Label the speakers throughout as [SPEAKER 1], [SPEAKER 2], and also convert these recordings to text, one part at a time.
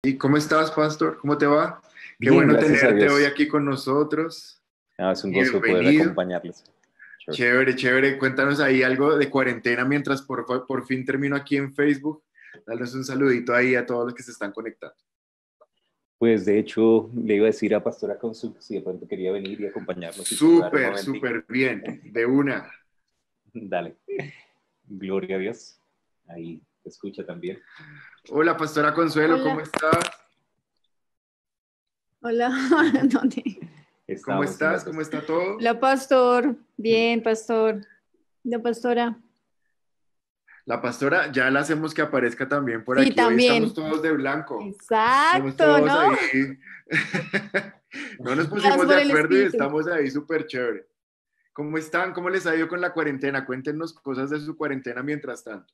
[SPEAKER 1] ¿Y cómo estás, Pastor? ¿Cómo te va? Qué
[SPEAKER 2] Bien,
[SPEAKER 1] bueno
[SPEAKER 2] gracias a
[SPEAKER 1] tenerte hoy
[SPEAKER 2] Dios.
[SPEAKER 1] aquí con nosotros.
[SPEAKER 2] Es un gozo poder
[SPEAKER 1] Bienvenido.
[SPEAKER 2] acompañarles. Sure.
[SPEAKER 1] Chévere, chévere. Cuéntanos ahí algo de cuarentena mientras por fin termino aquí en Facebook. Danos un saludito ahí a todos los que se están conectando.
[SPEAKER 2] Pues de hecho, le iba a decir a Pastora Consul si de pronto quería venir y acompañarnos y saludar un
[SPEAKER 1] Súper,
[SPEAKER 2] momentico.
[SPEAKER 1] súper bien. De una.
[SPEAKER 2] Dale. Gloria a Dios. Ahí te escucha también.
[SPEAKER 1] Hola, Pastora Consuelo, ¿cómo
[SPEAKER 3] Hola,
[SPEAKER 1] estás?
[SPEAKER 3] hola, ¿dónde?
[SPEAKER 1] ¿Cómo
[SPEAKER 2] Estamos en
[SPEAKER 1] estás?
[SPEAKER 2] las
[SPEAKER 1] ¿Cómo
[SPEAKER 2] dos.
[SPEAKER 1] está todo?
[SPEAKER 3] Hola, pastor. Bien, pastor. La pastora.
[SPEAKER 1] La pastora, ya la hacemos que aparezca también por
[SPEAKER 3] Sí,
[SPEAKER 1] aquí. Hoy estamos
[SPEAKER 3] también.
[SPEAKER 1] todos de blanco. Estamos
[SPEAKER 3] Exacto,
[SPEAKER 1] todos
[SPEAKER 3] ¿no?
[SPEAKER 1] ahí. No nos
[SPEAKER 3] Guiados
[SPEAKER 1] pusimos de
[SPEAKER 3] por el
[SPEAKER 1] acuerdo y
[SPEAKER 3] espíritu.
[SPEAKER 1] estamos ahí súper chévere. ¿Cómo están? ¿Cómo les ha ido con la cuarentena? Cuéntenos cosas de su cuarentena mientras tanto.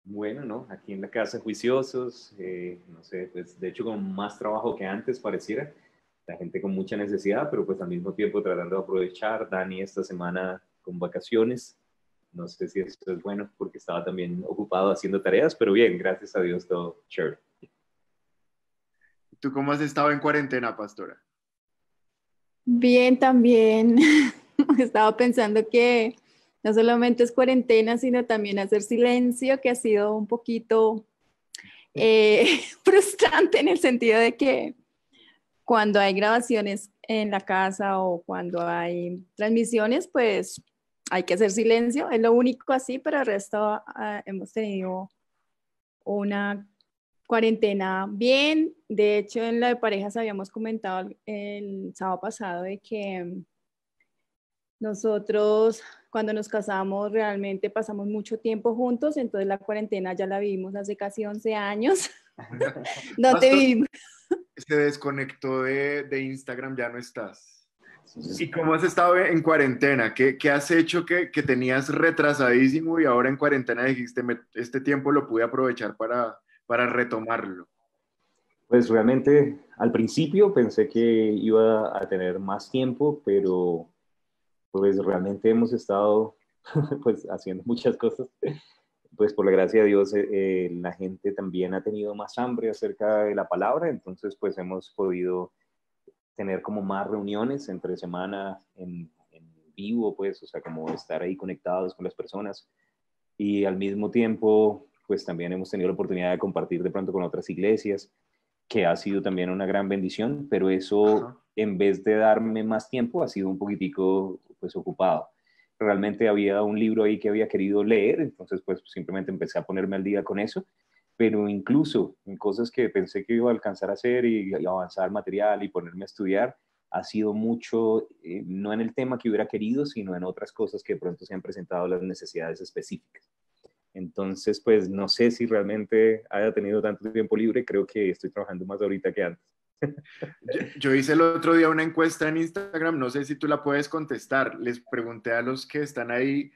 [SPEAKER 2] Bueno, ¿no? Aquí en la casa juiciosos, no sé, pues de hecho con más trabajo que antes pareciera, la gente con mucha necesidad, pero pues al mismo tiempo tratando de aprovechar. Dani esta semana con vacaciones, no sé si esto es bueno porque estaba también ocupado haciendo tareas, pero bien, gracias a Dios todo chévere.
[SPEAKER 1] ¿Tú cómo has estado en cuarentena, pastora?
[SPEAKER 3] Bien, también. Estaba pensando que no solamente es cuarentena, sino también hacer silencio, que ha sido un poquito frustrante en el sentido de que cuando hay grabaciones en la casa o cuando hay transmisiones, pues hay que hacer silencio. Es lo único así, pero el resto hemos tenido una cuarentena bien. De hecho, en la de parejas habíamos comentado el sábado pasado de que nosotros cuando nos casamos realmente pasamos mucho tiempo juntos, entonces la cuarentena ya la vivimos hace casi 11 años. ¿Dónde
[SPEAKER 1] Pastor,
[SPEAKER 3] vivimos?
[SPEAKER 1] se desconectó de Instagram, ya no estás.
[SPEAKER 2] Entonces,
[SPEAKER 1] ¿Y cómo has estado en cuarentena? ¿Qué has hecho que tenías retrasadísimo y ahora en cuarentena dijiste, este tiempo lo pude aprovechar para retomarlo"?
[SPEAKER 2] pues realmente al principio pensé que iba a tener más tiempo, pero pues realmente hemos estado pues haciendo muchas cosas. Pues por la gracia de Dios, la gente también ha tenido más hambre acerca de la palabra, entonces pues hemos podido tener como más reuniones entre semana en vivo, pues, o sea, como estar ahí conectados con las personas y al mismo tiempo, pues también hemos tenido la oportunidad de compartir de pronto con otras iglesias, que ha sido también una gran bendición, pero eso
[SPEAKER 1] Ajá.
[SPEAKER 2] en vez de darme más tiempo ha sido un poquitico pues ocupado. Realmente había un libro ahí que había querido leer, entonces pues simplemente empecé a ponerme al día con eso, pero incluso en cosas que pensé que iba a alcanzar a hacer y avanzar material y ponerme a estudiar, ha sido mucho, no en el tema que hubiera querido, sino en otras cosas que de pronto se han presentado las necesidades específicas. Entonces, pues no sé si realmente haya tenido tanto tiempo libre, creo que estoy trabajando más ahorita que antes.
[SPEAKER 1] Yo hice el otro día una encuesta en Instagram, no sé si tú la puedes contestar. Les pregunté a los que están ahí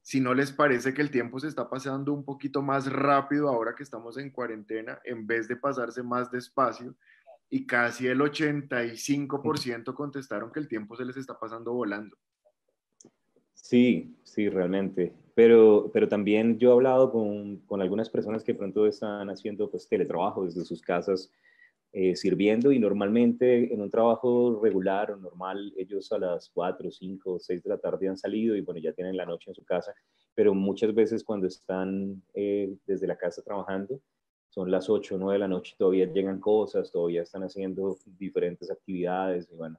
[SPEAKER 1] si no les parece que el tiempo se está pasando un poquito más rápido ahora que estamos en cuarentena, en vez de pasarse más despacio, y casi el 85% contestaron que el tiempo se les está pasando volando.
[SPEAKER 2] Sí, sí, realmente. Pero también yo he hablado con algunas personas que pronto están haciendo pues teletrabajo desde sus casas, sirviendo y normalmente en un trabajo regular o normal ellos a las 4, 5, 6 de la tarde han salido y bueno, ya tienen la noche en su casa, pero muchas veces cuando están desde la casa trabajando, son las 8 o 9 de la noche, todavía llegan cosas, todavía están haciendo diferentes actividades y bueno,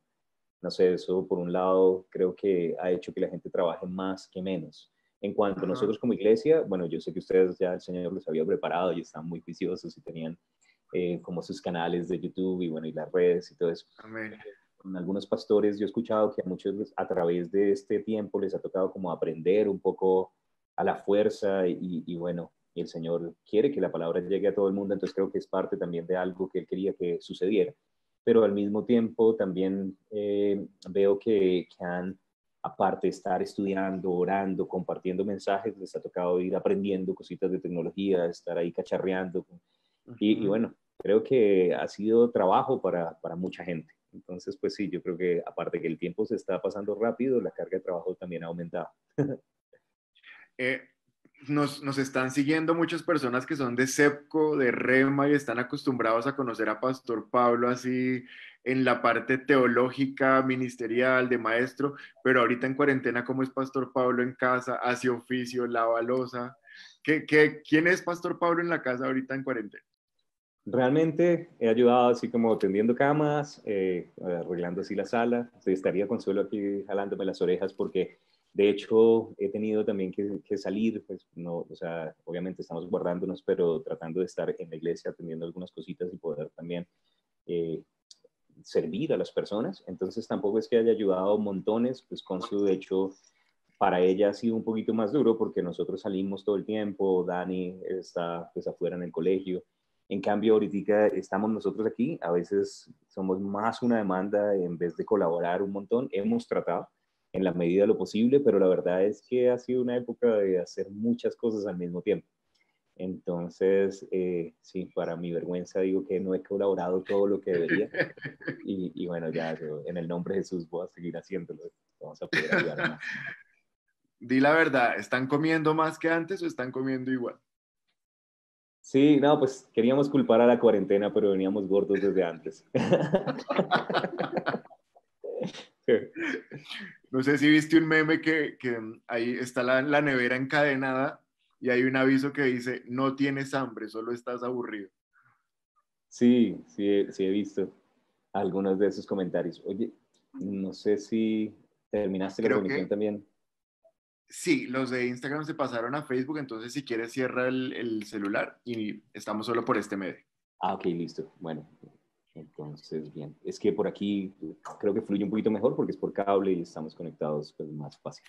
[SPEAKER 2] no sé, eso por un lado creo que ha hecho que la gente trabaje más que menos. En cuanto a
[SPEAKER 1] Ajá.
[SPEAKER 2] nosotros como iglesia, bueno, yo sé que ustedes ya el Señor los había preparado y están muy juiciosos y tenían como sus canales de YouTube y bueno, y las redes y todo eso.
[SPEAKER 1] Amén.
[SPEAKER 2] Con algunos pastores yo he escuchado que a muchos a través de este tiempo les ha tocado como aprender un poco a la fuerza y bueno, y el Señor quiere que la palabra llegue a todo el mundo, entonces creo que es parte también de algo que Él quería que sucediera, pero al mismo tiempo también veo que han, aparte de estar estudiando, orando, compartiendo mensajes, les ha tocado ir aprendiendo cositas de tecnología, estar ahí cacharreando y
[SPEAKER 1] Ujú.
[SPEAKER 2] bueno, creo que ha sido trabajo para mucha gente. Entonces, pues sí, yo creo que aparte que el tiempo se está pasando rápido, la carga de trabajo también ha aumentado.
[SPEAKER 1] Eh, nos están siguiendo muchas personas que son de SEPCO, de Rema, y están acostumbrados a conocer a Pastor Pablo así en la parte teológica, ministerial, de maestro, pero ahorita en cuarentena, ¿cómo es Pastor Pablo en casa? Hace oficio, lava loza. ¿Quién es Pastor Pablo en la casa ahorita en cuarentena?
[SPEAKER 2] Realmente he ayudado así como tendiendo camas, arreglando así la sala. Estaría Consuelo aquí jalándome las orejas porque de hecho he tenido también que salir, pues no, o sea, obviamente estamos guardándonos, pero tratando de estar en la iglesia atendiendo algunas cositas y poder también eh, servir a las personas. Entonces tampoco es que haya ayudado montones, pues Consu de hecho para ella ha sido un poquito más duro porque nosotros salimos todo el tiempo, Dani está pues afuera en el colegio. En cambio, ahorita estamos nosotros aquí, a veces somos más una demanda en vez de colaborar un montón. Hemos tratado en la medida de lo posible, pero la verdad es que ha sido una época de hacer muchas cosas al mismo tiempo. Entonces, sí, para mi vergüenza digo que no he colaborado todo lo que debería. Y bueno, ya yo, en el nombre de Jesús voy a seguir haciéndolo. Vamos a poder ayudar más.
[SPEAKER 1] Di la verdad, ¿están comiendo más que antes o están comiendo igual?
[SPEAKER 2] Sí, no, pues queríamos culpar a la cuarentena, pero veníamos gordos desde antes.
[SPEAKER 1] No sé si viste un meme que ahí está la nevera encadenada y hay un aviso que dice, no tienes hambre, solo estás aburrido.
[SPEAKER 2] Sí, sí, sí he visto algunos de esos comentarios. Oye, no sé si terminaste la
[SPEAKER 1] Creo
[SPEAKER 2] transmisión
[SPEAKER 1] que
[SPEAKER 2] también.
[SPEAKER 1] sí, los de Instagram se pasaron a Facebook, entonces si quieres cierra el celular y estamos solo por este medio.
[SPEAKER 2] Ah, ok, listo. Bueno, entonces, bien. Es que por aquí creo que fluye un poquito mejor porque es por cable y estamos conectados pues, más fácil.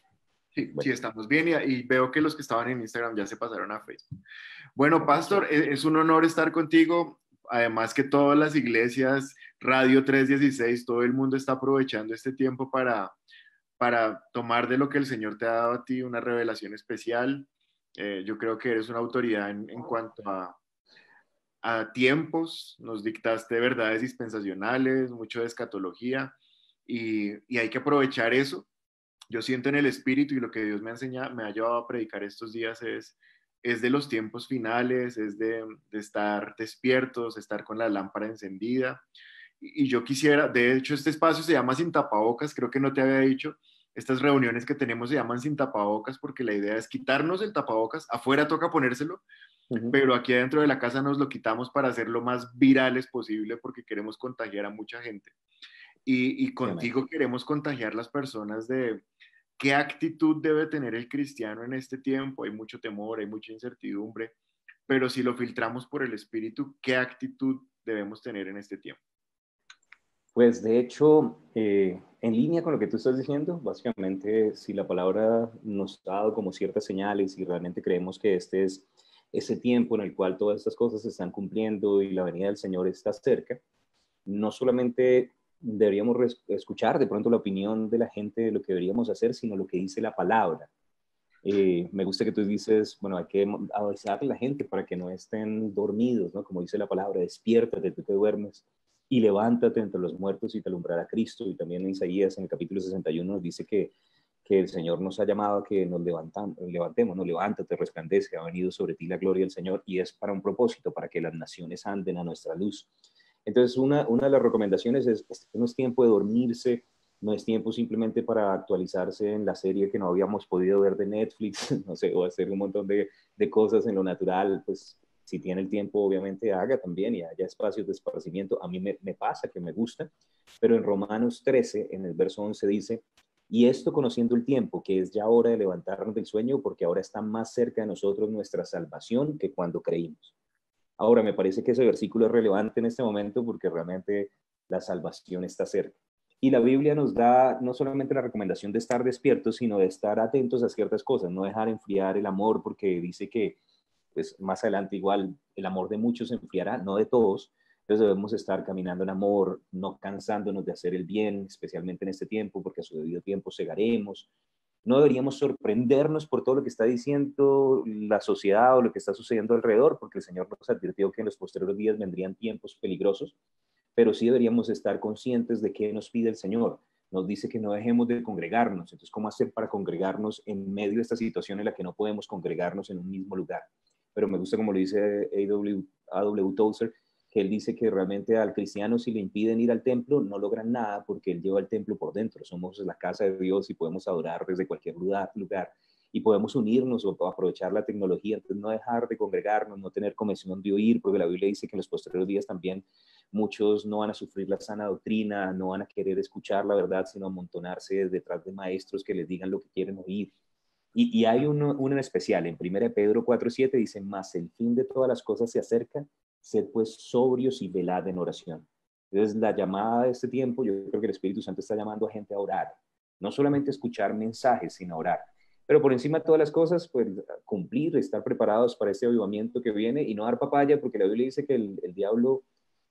[SPEAKER 1] Sí, sí,
[SPEAKER 2] Bueno,
[SPEAKER 1] estamos bien y veo que los que estaban en Instagram ya se pasaron a Facebook. Bueno,
[SPEAKER 2] ok.
[SPEAKER 1] Pastor, es un honor estar contigo. Además que todas las iglesias, Radio 316, todo el mundo está aprovechando este tiempo para tomar de lo que el Señor te ha dado a ti una revelación especial. Yo creo que eres una autoridad en cuanto a tiempos, nos dictaste verdades dispensacionales, mucho de escatología y hay que aprovechar eso. Yo siento en el espíritu y lo que Dios me ha enseñado, me ha llevado a predicar estos días es de los tiempos finales, es de estar despiertos, estar con la lámpara encendida. Y yo quisiera, de hecho este espacio se llama Sin Tapabocas, creo que no te había dicho, estas reuniones que tenemos se llaman Sin Tapabocas porque la idea es quitarnos el tapabocas, afuera toca ponérselo,
[SPEAKER 2] Ujú.
[SPEAKER 1] pero aquí adentro de la casa nos lo quitamos para hacer lo más virales posible porque queremos contagiar a mucha gente. Y
[SPEAKER 2] Sí, amén.
[SPEAKER 1] contigo queremos contagiar las personas de qué actitud debe tener el cristiano en este tiempo. Hay mucho temor, hay mucha incertidumbre, pero si lo filtramos por el Espíritu, ¿qué actitud debemos tener en este tiempo?
[SPEAKER 2] Pues de hecho, en línea con lo que tú estás diciendo, básicamente si la palabra nos ha dado como ciertas señales y realmente creemos que este es ese tiempo en el cual todas estas cosas se están cumpliendo y la venida del Señor está cerca, no solamente deberíamos escuchar de pronto la opinión de la gente de lo que deberíamos hacer, sino lo que dice la palabra. Me gusta que tú dices, bueno, hay que avisarle a la gente para que no estén dormidos, ¿no? Como dice la palabra, despiértate, tú que duermes y levántate entre los muertos y te alumbrará Cristo. Y también en Isaías, en el capítulo 61, nos dice que el Señor nos ha llamado a que nos levantemos, no, levántate, resplandece, ha venido sobre ti la gloria del Señor y es para un propósito, para que las naciones anden a nuestra luz. Entonces, una de las recomendaciones es, este no es tiempo de dormirse, no es tiempo simplemente para actualizarse en la serie que no habíamos podido ver de Netflix, no sé, o hacer un montón de cosas en lo natural, pues si tiene el tiempo, obviamente haga también y haya espacios de esparcimiento. A mí me pasa que me gusta, pero en Romanos 13, en el verso 11 dice, y esto conociendo el tiempo, que es ya hora de levantarnos del sueño, porque ahora está más cerca de nosotros nuestra salvación que cuando creímos. Ahora, me parece que ese versículo es relevante en este momento porque realmente la salvación está cerca. Y la Biblia nos da no solamente la recomendación de estar despiertos, sino de estar atentos a ciertas cosas, no dejar enfriar el amor, porque dice que pues, más adelante igual el amor de muchos se enfriará, no de todos. Entonces debemos estar caminando en amor, no cansándonos de hacer el bien, especialmente en este tiempo, porque a su debido tiempo segaremos. No deberíamos sorprendernos por todo lo que está diciendo la sociedad o lo que está sucediendo alrededor, porque el Señor nos advirtió que en los posteriores días vendrían tiempos peligrosos, pero sí deberíamos estar conscientes de qué nos pide el Señor. nos dice que no dejemos de congregarnos. Entonces, ¿cómo hacer para congregarnos en medio de esta situación en la que no podemos congregarnos en un mismo lugar? Pero me gusta como lo dice A.W. Tozer, que él dice que realmente al cristiano, si le impiden ir al templo, no logran nada, porque él lleva el templo por dentro. Somos la casa de Dios y podemos adorar desde cualquier lugar y podemos unirnos o aprovechar la tecnología. Entonces, no dejar de congregarnos, no tener comezón de oír, porque la Biblia dice que en los posteriores días también muchos no van a sufrir la sana doctrina, no van a querer escuchar la verdad, sino amontonarse detrás de maestros que les digan lo que quieren oír. Y hay uno en especial, en 1 Pedro 4:7 dice, mas el fin de todas las cosas se acerca, sed pues sobrios y velad en oración. Entonces, la llamada de este tiempo, yo creo que el Espíritu Santo está llamando a gente a orar, no solamente escuchar mensajes, sino orar. Pero por encima de todas las cosas, pues cumplir, estar preparados para este avivamiento que viene y no dar papaya, porque la Biblia dice que el diablo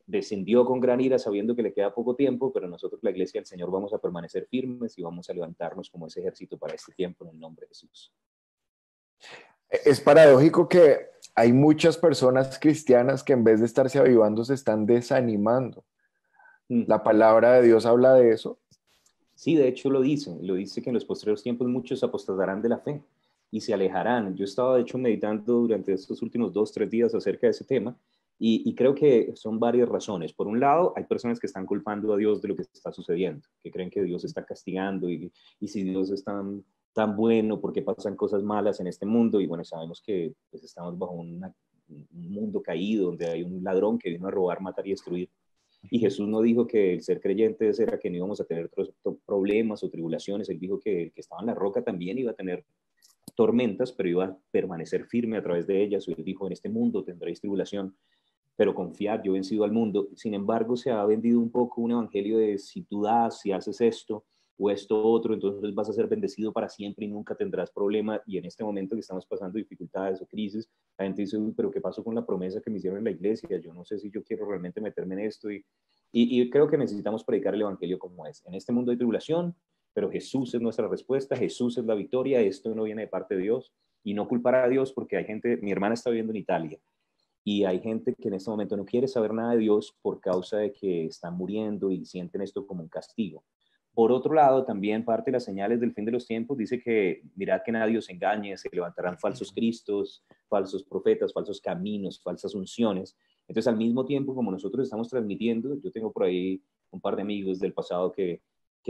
[SPEAKER 2] descendió con gran ira sabiendo que le queda poco tiempo, pero nosotros, la iglesia del Señor, vamos a permanecer firmes y vamos a levantarnos como ese ejército para este tiempo en el nombre de Jesús.
[SPEAKER 1] Es paradójico que hay muchas personas cristianas que en vez de estarse avivando se están desanimando. ¿La palabra de Dios habla de eso?
[SPEAKER 2] Sí, de hecho lo dice que en los postreros tiempos muchos apostatarán de la fe y se alejarán. Yo estaba de hecho meditando durante estos últimos 2, 3 días acerca de ese tema y creo que son varias razones. Por un lado, hay personas que están culpando a Dios de lo que está sucediendo, que creen que Dios está castigando y si Dios es tan bueno, ¿por qué pasan cosas malas en este mundo? Y bueno, sabemos que pues, estamos bajo un mundo caído donde hay un ladrón que vino a robar, matar y destruir. Y Jesús no dijo que el ser creyentes era que no íbamos a tener problemas o tribulaciones. Él dijo que el que estaba en la roca también iba a tener tormentas, pero iba a permanecer firme a través de ellas. Él dijo, en este mundo tendréis tribulación, pero confiad, yo he vencido al mundo. Sin embargo, se ha vendido un poco un evangelio de si tú das, si haces esto o esto otro, entonces vas a ser bendecido para siempre y nunca tendrás problema. Y en este momento que estamos pasando dificultades o crisis, la gente dice, uy, pero ¿qué pasó con la promesa que me hicieron en la iglesia? Yo no sé si yo quiero realmente meterme en esto. Y creo que necesitamos predicar el evangelio como es. En este mundo hay tribulación, pero Jesús es nuestra respuesta, Jesús es la victoria, esto no viene de parte de Dios. Y no culpar a Dios porque hay gente, mi hermana está viviendo en Italia, y hay gente que en este momento no quiere saber nada de Dios por causa de que están muriendo y sienten esto como un castigo. Por otro lado, también parte de las señales del fin de los tiempos dice que mirad que nadie os engañe, se levantarán falsos cristos, falsos profetas, falsos caminos, falsas unciones. Entonces, al mismo tiempo, como nosotros estamos transmitiendo, yo tengo por ahí un par de amigos del pasado que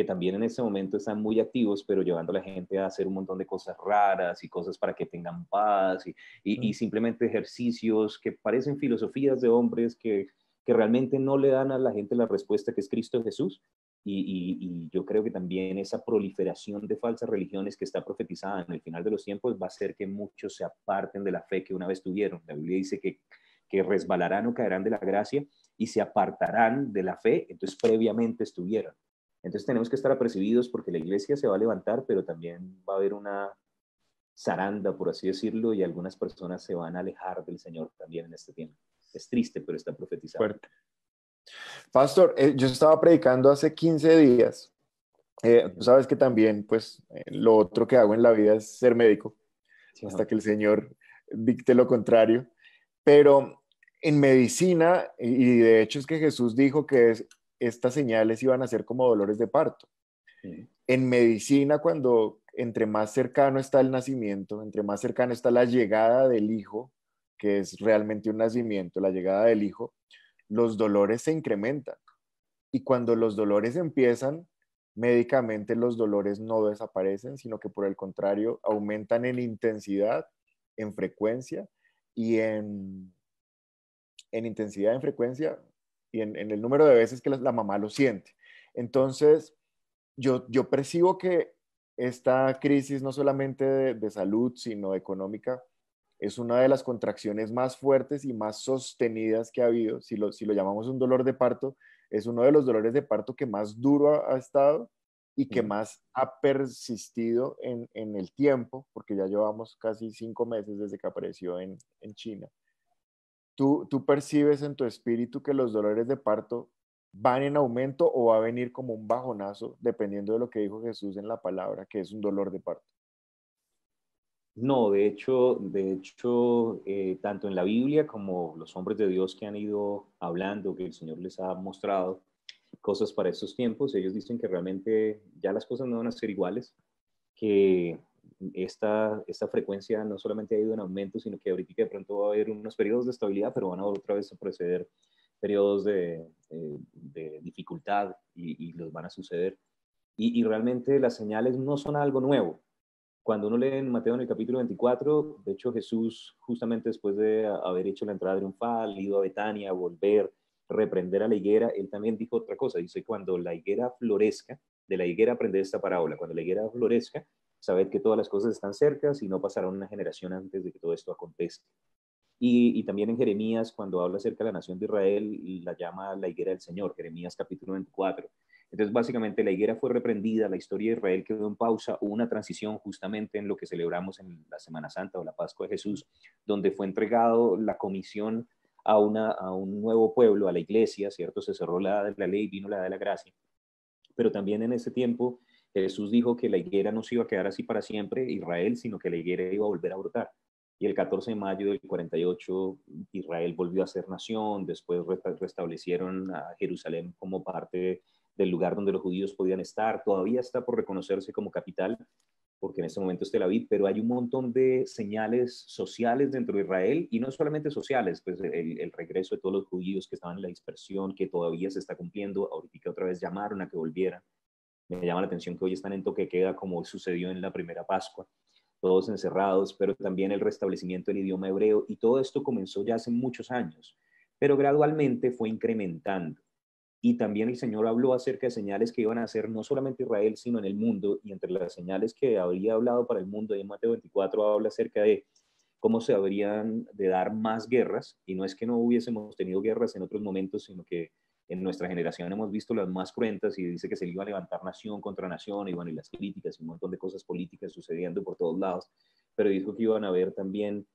[SPEAKER 2] también en este momento están muy activos, pero llevando a la gente a hacer un montón de cosas raras y cosas para que tengan paz y simplemente ejercicios que parecen filosofías de hombres que realmente no le dan a la gente la respuesta que es Cristo Jesús. Y yo creo que también esa proliferación de falsas religiones que está profetizada en el final de los tiempos va a hacer que muchos se aparten de la fe que una vez tuvieron. La Biblia dice que resbalarán o caerán de la gracia y se apartarán de la fe, entonces previamente estuvieron. Entonces tenemos que estar apercibidos porque la iglesia se va a levantar, pero también va a haber una zaranda, por así decirlo, y algunas personas se van a alejar del Señor también en este tiempo. Es triste, pero está profetizado.
[SPEAKER 1] Fuerte. Pastor, yo estaba predicando hace 15 días. Tú sabes que también, pues, lo otro que hago en la vida es ser médico, hasta que el Señor dicte lo contrario. Pero en medicina, y de hecho es que Jesús dijo que estas señales iban a ser como dolores de parto. En medicina, cuando entre más cercano está el nacimiento, entre más cercano está la llegada del hijo, que es realmente un nacimiento, la llegada del hijo, los dolores se incrementan. Y cuando los dolores empiezan, médicamente los dolores no desaparecen, sino que por el contrario aumentan en intensidad, en frecuencia y en intensidad, en frecuencia y en el número de veces que la mamá lo siente. Entonces, yo percibo que esta crisis no solamente de salud, sino económica, es una de las contracciones más fuertes y más sostenidas que ha habido. Si lo llamamos un dolor de parto, es uno de los dolores de parto que más duro ha estado y que más ha persistido en el tiempo, porque ya llevamos casi 5 meses desde que apareció en China. ¿Tú percibes en tu espíritu que los dolores de parto van en aumento o va a venir como un bajonazo, dependiendo de lo que dijo Jesús en la palabra, que es un dolor de parto?
[SPEAKER 2] No, de hecho, tanto en la Biblia como los hombres de Dios que han ido hablando, que el Señor les ha mostrado, cosas para estos tiempos. Ellos dicen que realmente ya las cosas no van a ser iguales, que esta frecuencia no solamente ha ido en aumento, sino que ahorita de pronto va a haber unos periodos de estabilidad, pero van a otra vez a proceder periodos de dificultad y los van a suceder. Y realmente las señales no son algo nuevo. Cuando uno lee en Mateo en el capítulo 24, de hecho Jesús, justamente después de haber hecho la entrada triunfal, ido a Betania, volver, reprender a la higuera, él también dijo otra cosa. Dice, cuando la higuera florezca, de la higuera aprended esta parábola, cuando la higuera florezca, sabed que todas las cosas están cerca, y no pasará una generación antes de que todo esto acontezca. Y también en Jeremías, cuando habla acerca de la nación de Israel, la llama la higuera del Señor, Jeremías capítulo 24. Entonces, básicamente, la higuera fue reprendida, la historia de Israel quedó en pausa, hubo una transición justamente en lo que celebramos en la Semana Santa o la Pascua de Jesús, donde fue entregado la comisión a un nuevo pueblo, a la iglesia, ¿cierto? Se cerró la ley, vino la de la gracia. Pero también en ese tiempo Jesús dijo que la higuera no se iba a quedar así para siempre, Israel, sino que la higuera iba a volver a brotar. Y el 14 de mayo del 48 Israel volvió a ser nación, después restablecieron a Jerusalén como parte del lugar donde los judíos podían estar. Todavía está por reconocerse como capital, porque en este momento es Tel Aviv, pero hay un montón de señales sociales dentro de Israel, y no solamente sociales, pues el regreso de todos los judíos que estaban en la dispersión, que todavía se está cumpliendo. Ahorita otra vez llamaron a que volvieran. Me llama la atención que hoy están en toque de queda, como sucedió en la primera Pascua, todos encerrados, pero también el restablecimiento del idioma hebreo, y todo esto comenzó ya hace muchos años, pero gradualmente fue incrementando. Y también el Señor habló acerca de señales que iban a hacer no solamente Israel, sino en el mundo, y entre las señales que habría hablado para el mundo, en Mateo 24 habla acerca de cómo se habrían de dar más guerras, y no es que no hubiésemos tenido guerras en otros momentos, sino que en nuestra generación hemos visto las más cruentas, y dice que se iba a levantar nación contra nación, y bueno, y las críticas y un montón de cosas políticas sucediendo por todos lados, pero dijo que iban a haber también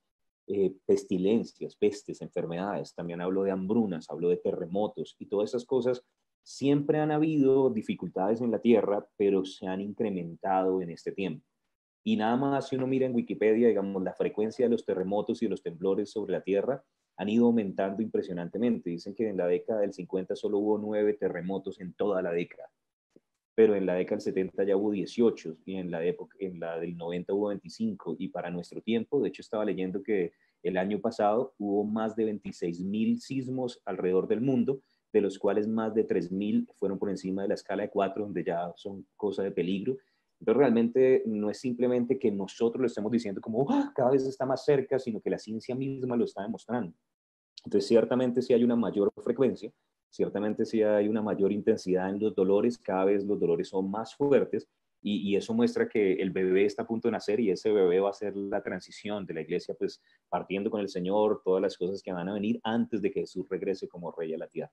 [SPEAKER 2] pestilencias, pestes, enfermedades. También habló de hambrunas, habló de terremotos, y todas esas cosas. Siempre han habido dificultades en la tierra, pero se han incrementado en este tiempo. Y nada más, si uno mira en Wikipedia, digamos, la frecuencia de los terremotos y de los temblores sobre la tierra han ido aumentando impresionantemente. Dicen que en la década del 50 solo hubo 9 terremotos en toda la década, pero en la década del 70 ya hubo 18, y en la del 90 hubo 25, y para nuestro tiempo, de hecho estaba leyendo que el año pasado hubo más de 26.000 sismos alrededor del mundo, de los cuales más de 3.000 fueron por encima de la escala de 4, donde ya son cosas de peligro. Entonces realmente no es simplemente que nosotros lo estemos diciendo como cada vez está más cerca, sino que la ciencia misma lo está demostrando. Entonces ciertamente sí hay una mayor frecuencia, ciertamente sí hay una mayor intensidad en los dolores, cada vez los dolores son más fuertes, y eso muestra que el bebé está a punto de nacer, y ese bebé va a ser la transición de la iglesia, pues partiendo con el Señor, todas las cosas que van a venir antes de que Jesús regrese como rey a la tierra.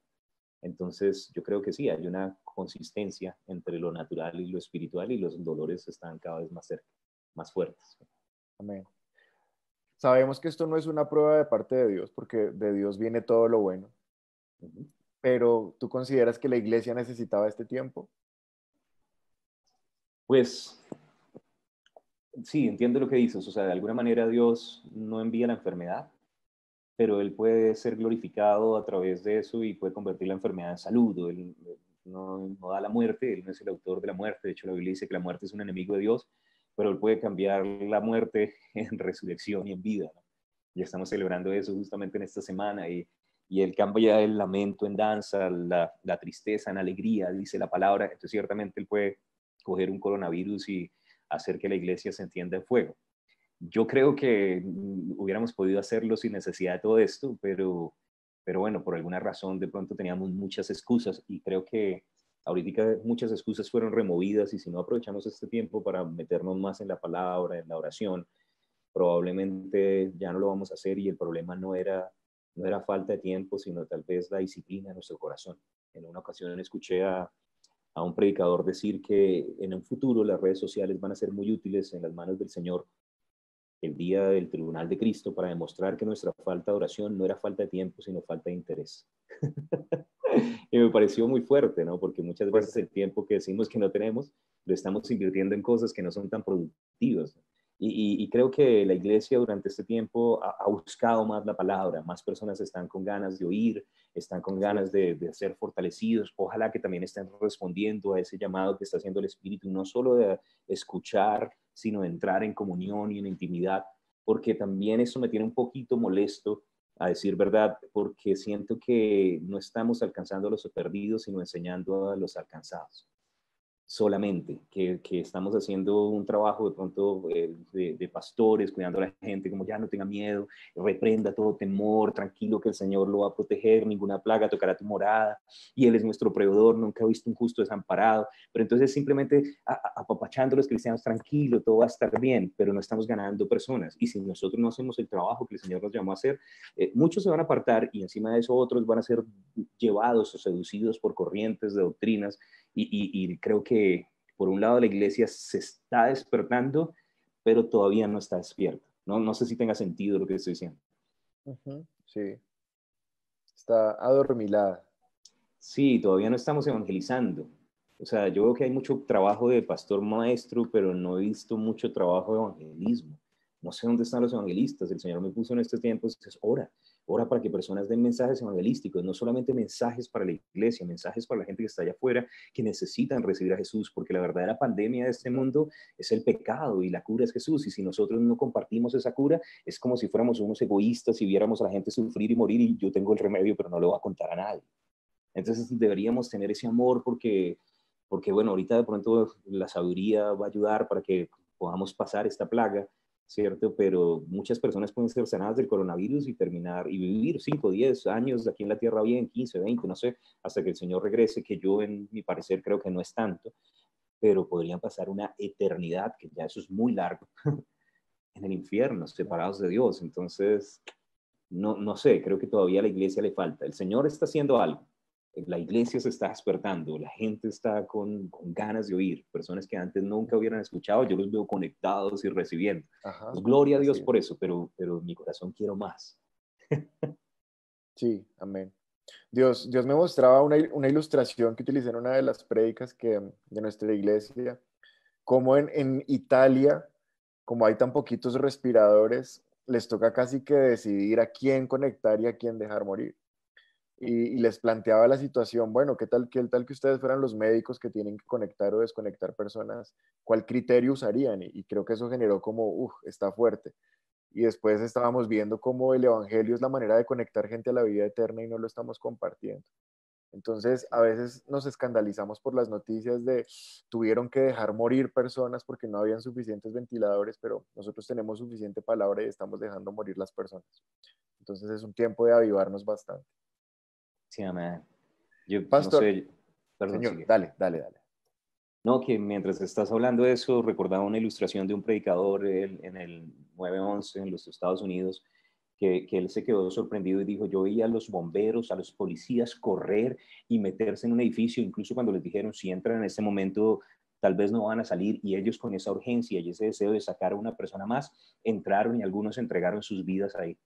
[SPEAKER 2] Entonces yo creo que sí, hay una consistencia entre lo natural y lo espiritual, y los dolores están cada vez más cerca, más fuertes.
[SPEAKER 1] Amén. Sabemos que esto no es una prueba de parte de Dios, porque de Dios viene todo lo bueno.
[SPEAKER 2] Uh-huh.
[SPEAKER 1] Pero ¿tú consideras que la iglesia necesitaba este tiempo?
[SPEAKER 2] Pues sí, entiendo lo que dices. O sea, de alguna manera Dios no envía la enfermedad, pero Él puede ser glorificado a través de eso, y puede convertir la enfermedad en salud. Él no da la muerte, Él no es el autor de la muerte. De hecho, la Biblia dice que la muerte es un enemigo de Dios, pero Él puede cambiar la muerte en resurrección y en vida, ¿no? Y estamos celebrando eso justamente en esta semana, y Él cambia el lamento en danza, la tristeza en alegría, dice la palabra. Entonces, ciertamente Él puede coger un coronavirus y hacer que la iglesia se encienda en fuego. Yo creo que hubiéramos podido hacerlo sin necesidad de todo esto, pero bueno, por alguna razón de pronto teníamos muchas excusas, y creo que ahorita muchas excusas fueron removidas, y si no aprovechamos este tiempo para meternos más en la palabra, en la oración, probablemente ya no lo vamos a hacer, y el problema no era falta de tiempo, sino tal vez la disciplina de nuestro corazón. En una ocasión escuché a un predicador decir que en un futuro las redes sociales van a ser muy útiles en las manos del Señor el día del tribunal de Cristo, para demostrar que nuestra falta de oración no era falta de tiempo, sino falta de interés. Y me pareció muy fuerte, ¿no? Porque muchas veces el tiempo que decimos que no tenemos, lo estamos invirtiendo en cosas que no son tan productivas. Y creo que la iglesia durante este tiempo ha buscado más la palabra, más personas están con ganas de oír, están con ganas de ser fortalecidos. Ojalá que también estén respondiendo a ese llamado que está haciendo el Espíritu, no solo de escuchar, sino de entrar en comunión y en intimidad, porque también eso me tiene un poquito molesto, a decir verdad, porque siento que no estamos alcanzando a los perdidos, sino enseñando a los alcanzados solamente, que estamos haciendo un trabajo de pronto de pastores, cuidando a la gente, como ya no tenga miedo, reprenda todo temor, tranquilo que el Señor lo va a proteger, ninguna plaga tocará tu morada, y Él es nuestro proveedor, nunca he visto un justo desamparado, pero entonces simplemente apapachando a los cristianos, tranquilo, todo va a estar bien, pero no estamos ganando personas, y si nosotros no hacemos el trabajo que el Señor nos llamó a hacer, muchos se van a apartar, y encima de eso otros van a ser llevados o seducidos por corrientes de doctrinas, y creo que por un lado la iglesia se está despertando, pero todavía no está despierta. No sé si tenga sentido lo que estoy diciendo.
[SPEAKER 1] Sí, está adormilada.
[SPEAKER 2] Sí, todavía no estamos evangelizando. O sea, yo veo que hay mucho trabajo de pastor maestro, pero no he visto mucho trabajo de evangelismo. No sé dónde están los evangelistas. El Señor me puso en estos tiempos, es ora para que personas den mensajes evangelísticos, no solamente mensajes para la iglesia, mensajes para la gente que está allá afuera, que necesitan recibir a Jesús, porque la verdadera pandemia de este mundo es el pecado y la cura es Jesús. Y si nosotros no compartimos esa cura, es como si fuéramos unos egoístas y viéramos a la gente sufrir y morir y yo tengo el remedio, pero no lo voy a contar a nadie. Entonces deberíamos tener ese amor porque bueno, ahorita de pronto la sabiduría va a ayudar para que podamos pasar esta plaga, ¿cierto? Pero muchas personas pueden ser sanadas del coronavirus y terminar y vivir 5, 10 años aquí en la tierra bien, 15, 20, no sé, hasta que el Señor regrese, que yo en mi parecer creo que no es tanto, pero podrían pasar una eternidad, que ya eso es muy largo, en el infierno, separados de Dios. Entonces, no sé, creo que todavía a la iglesia le falta. El Señor está haciendo algo. La iglesia se está despertando, la gente está con ganas de oír, personas que antes nunca hubieran escuchado, yo los veo conectados y recibiendo.
[SPEAKER 1] Ajá,
[SPEAKER 2] Pues gloria a Dios
[SPEAKER 1] sí.
[SPEAKER 2] por eso, pero en mi corazón quiero más.
[SPEAKER 1] Sí, amén. Dios me mostraba una ilustración que utilicé en una de las prédicas de nuestra iglesia, como en Italia, como hay tan poquitos respiradores, les toca casi que decidir a quién conectar y a quién dejar morir. Y les planteaba la situación, bueno, ¿qué tal que ustedes fueran los médicos que tienen que conectar o desconectar personas? ¿Cuál criterio usarían? Y creo que eso generó como, está fuerte. Y después estábamos viendo cómo el Evangelio es la manera de conectar gente a la vida eterna y no lo estamos compartiendo. Entonces, a veces nos escandalizamos por las noticias de tuvieron que dejar morir personas porque no habían suficientes ventiladores, pero nosotros tenemos suficiente palabra y estamos dejando morir las personas. Entonces, es un tiempo de avivarnos bastante.
[SPEAKER 2] Sí, amén. Yo no
[SPEAKER 1] Pastor,
[SPEAKER 2] sé, perdón,
[SPEAKER 1] señor,
[SPEAKER 2] sigue.
[SPEAKER 1] dale.
[SPEAKER 2] No, que mientras estás hablando de eso, recordaba una ilustración de un predicador en el 9/11 en los Estados Unidos, que él se quedó sorprendido y dijo, yo veía a los bomberos, a los policías correr y meterse en un edificio, incluso cuando les dijeron, si entran en este momento, tal vez no van a salir, y ellos con esa urgencia y ese deseo de sacar a una persona más, entraron y algunos entregaron sus vidas ahí.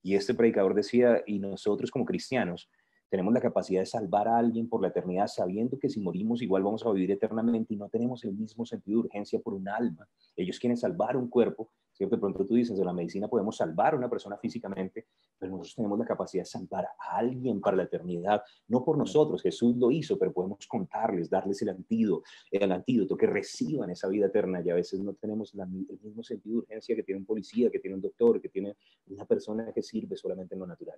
[SPEAKER 2] Y este predicador decía, y nosotros como cristianos tenemos la capacidad de salvar a alguien por la eternidad, sabiendo que si morimos igual vamos a vivir eternamente y no tenemos el mismo sentido de urgencia por un alma. Ellos quieren salvar un cuerpo, ¿cierto? De pronto tú dices, de la medicina podemos salvar a una persona físicamente, pero nosotros tenemos la capacidad de salvar a alguien para la eternidad, no por nosotros, Jesús lo hizo, pero podemos contarles, darles el antídoto, que reciban esa vida eterna, y a veces no tenemos el mismo sentido de urgencia que tiene un policía, que tiene un doctor, que tiene una persona que sirve solamente en lo natural.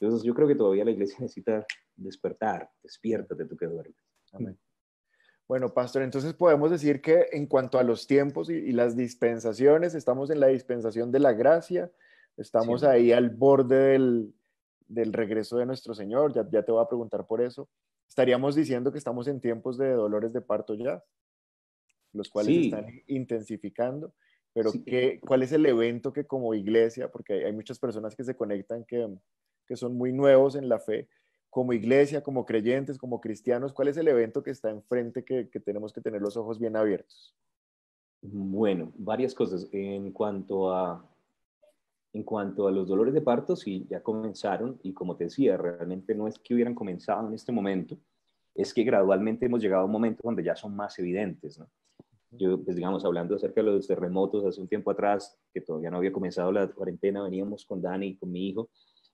[SPEAKER 2] Entonces yo creo que todavía la iglesia necesita despertar, despiértate tú que duermes.
[SPEAKER 1] Amén. Bueno, pastor, entonces podemos decir que en cuanto a los tiempos y las dispensaciones, estamos en la dispensación de la gracia,
[SPEAKER 2] Sí,
[SPEAKER 1] estamos
[SPEAKER 2] amén.
[SPEAKER 1] ahí al borde del regreso de nuestro Señor, ya te voy a preguntar por eso. Estaríamos diciendo que estamos en tiempos de dolores de parto ya, los cuales se están
[SPEAKER 2] Sí,
[SPEAKER 1] intensificando, pero
[SPEAKER 2] sí,
[SPEAKER 1] ¿cuál es el evento que como iglesia, porque hay muchas personas que se conectan que son muy nuevos en la fe, como iglesia, como creyentes, como cristianos, ¿cuál es el evento que está enfrente que tenemos que tener los ojos bien abiertos?
[SPEAKER 2] bueno, varias cosas. En cuanto a los dolores de parto, sí, ya comenzaron y como te decía, realmente no es que hubieran comenzado en este momento, es que gradualmente hemos llegado a un momento donde ya son más evidentes, ¿no? Yo, pues digamos, hablando acerca de los terremotos hace un tiempo atrás, que todavía no había comenzado la cuarentena, veníamos con Dani, con mi hijo,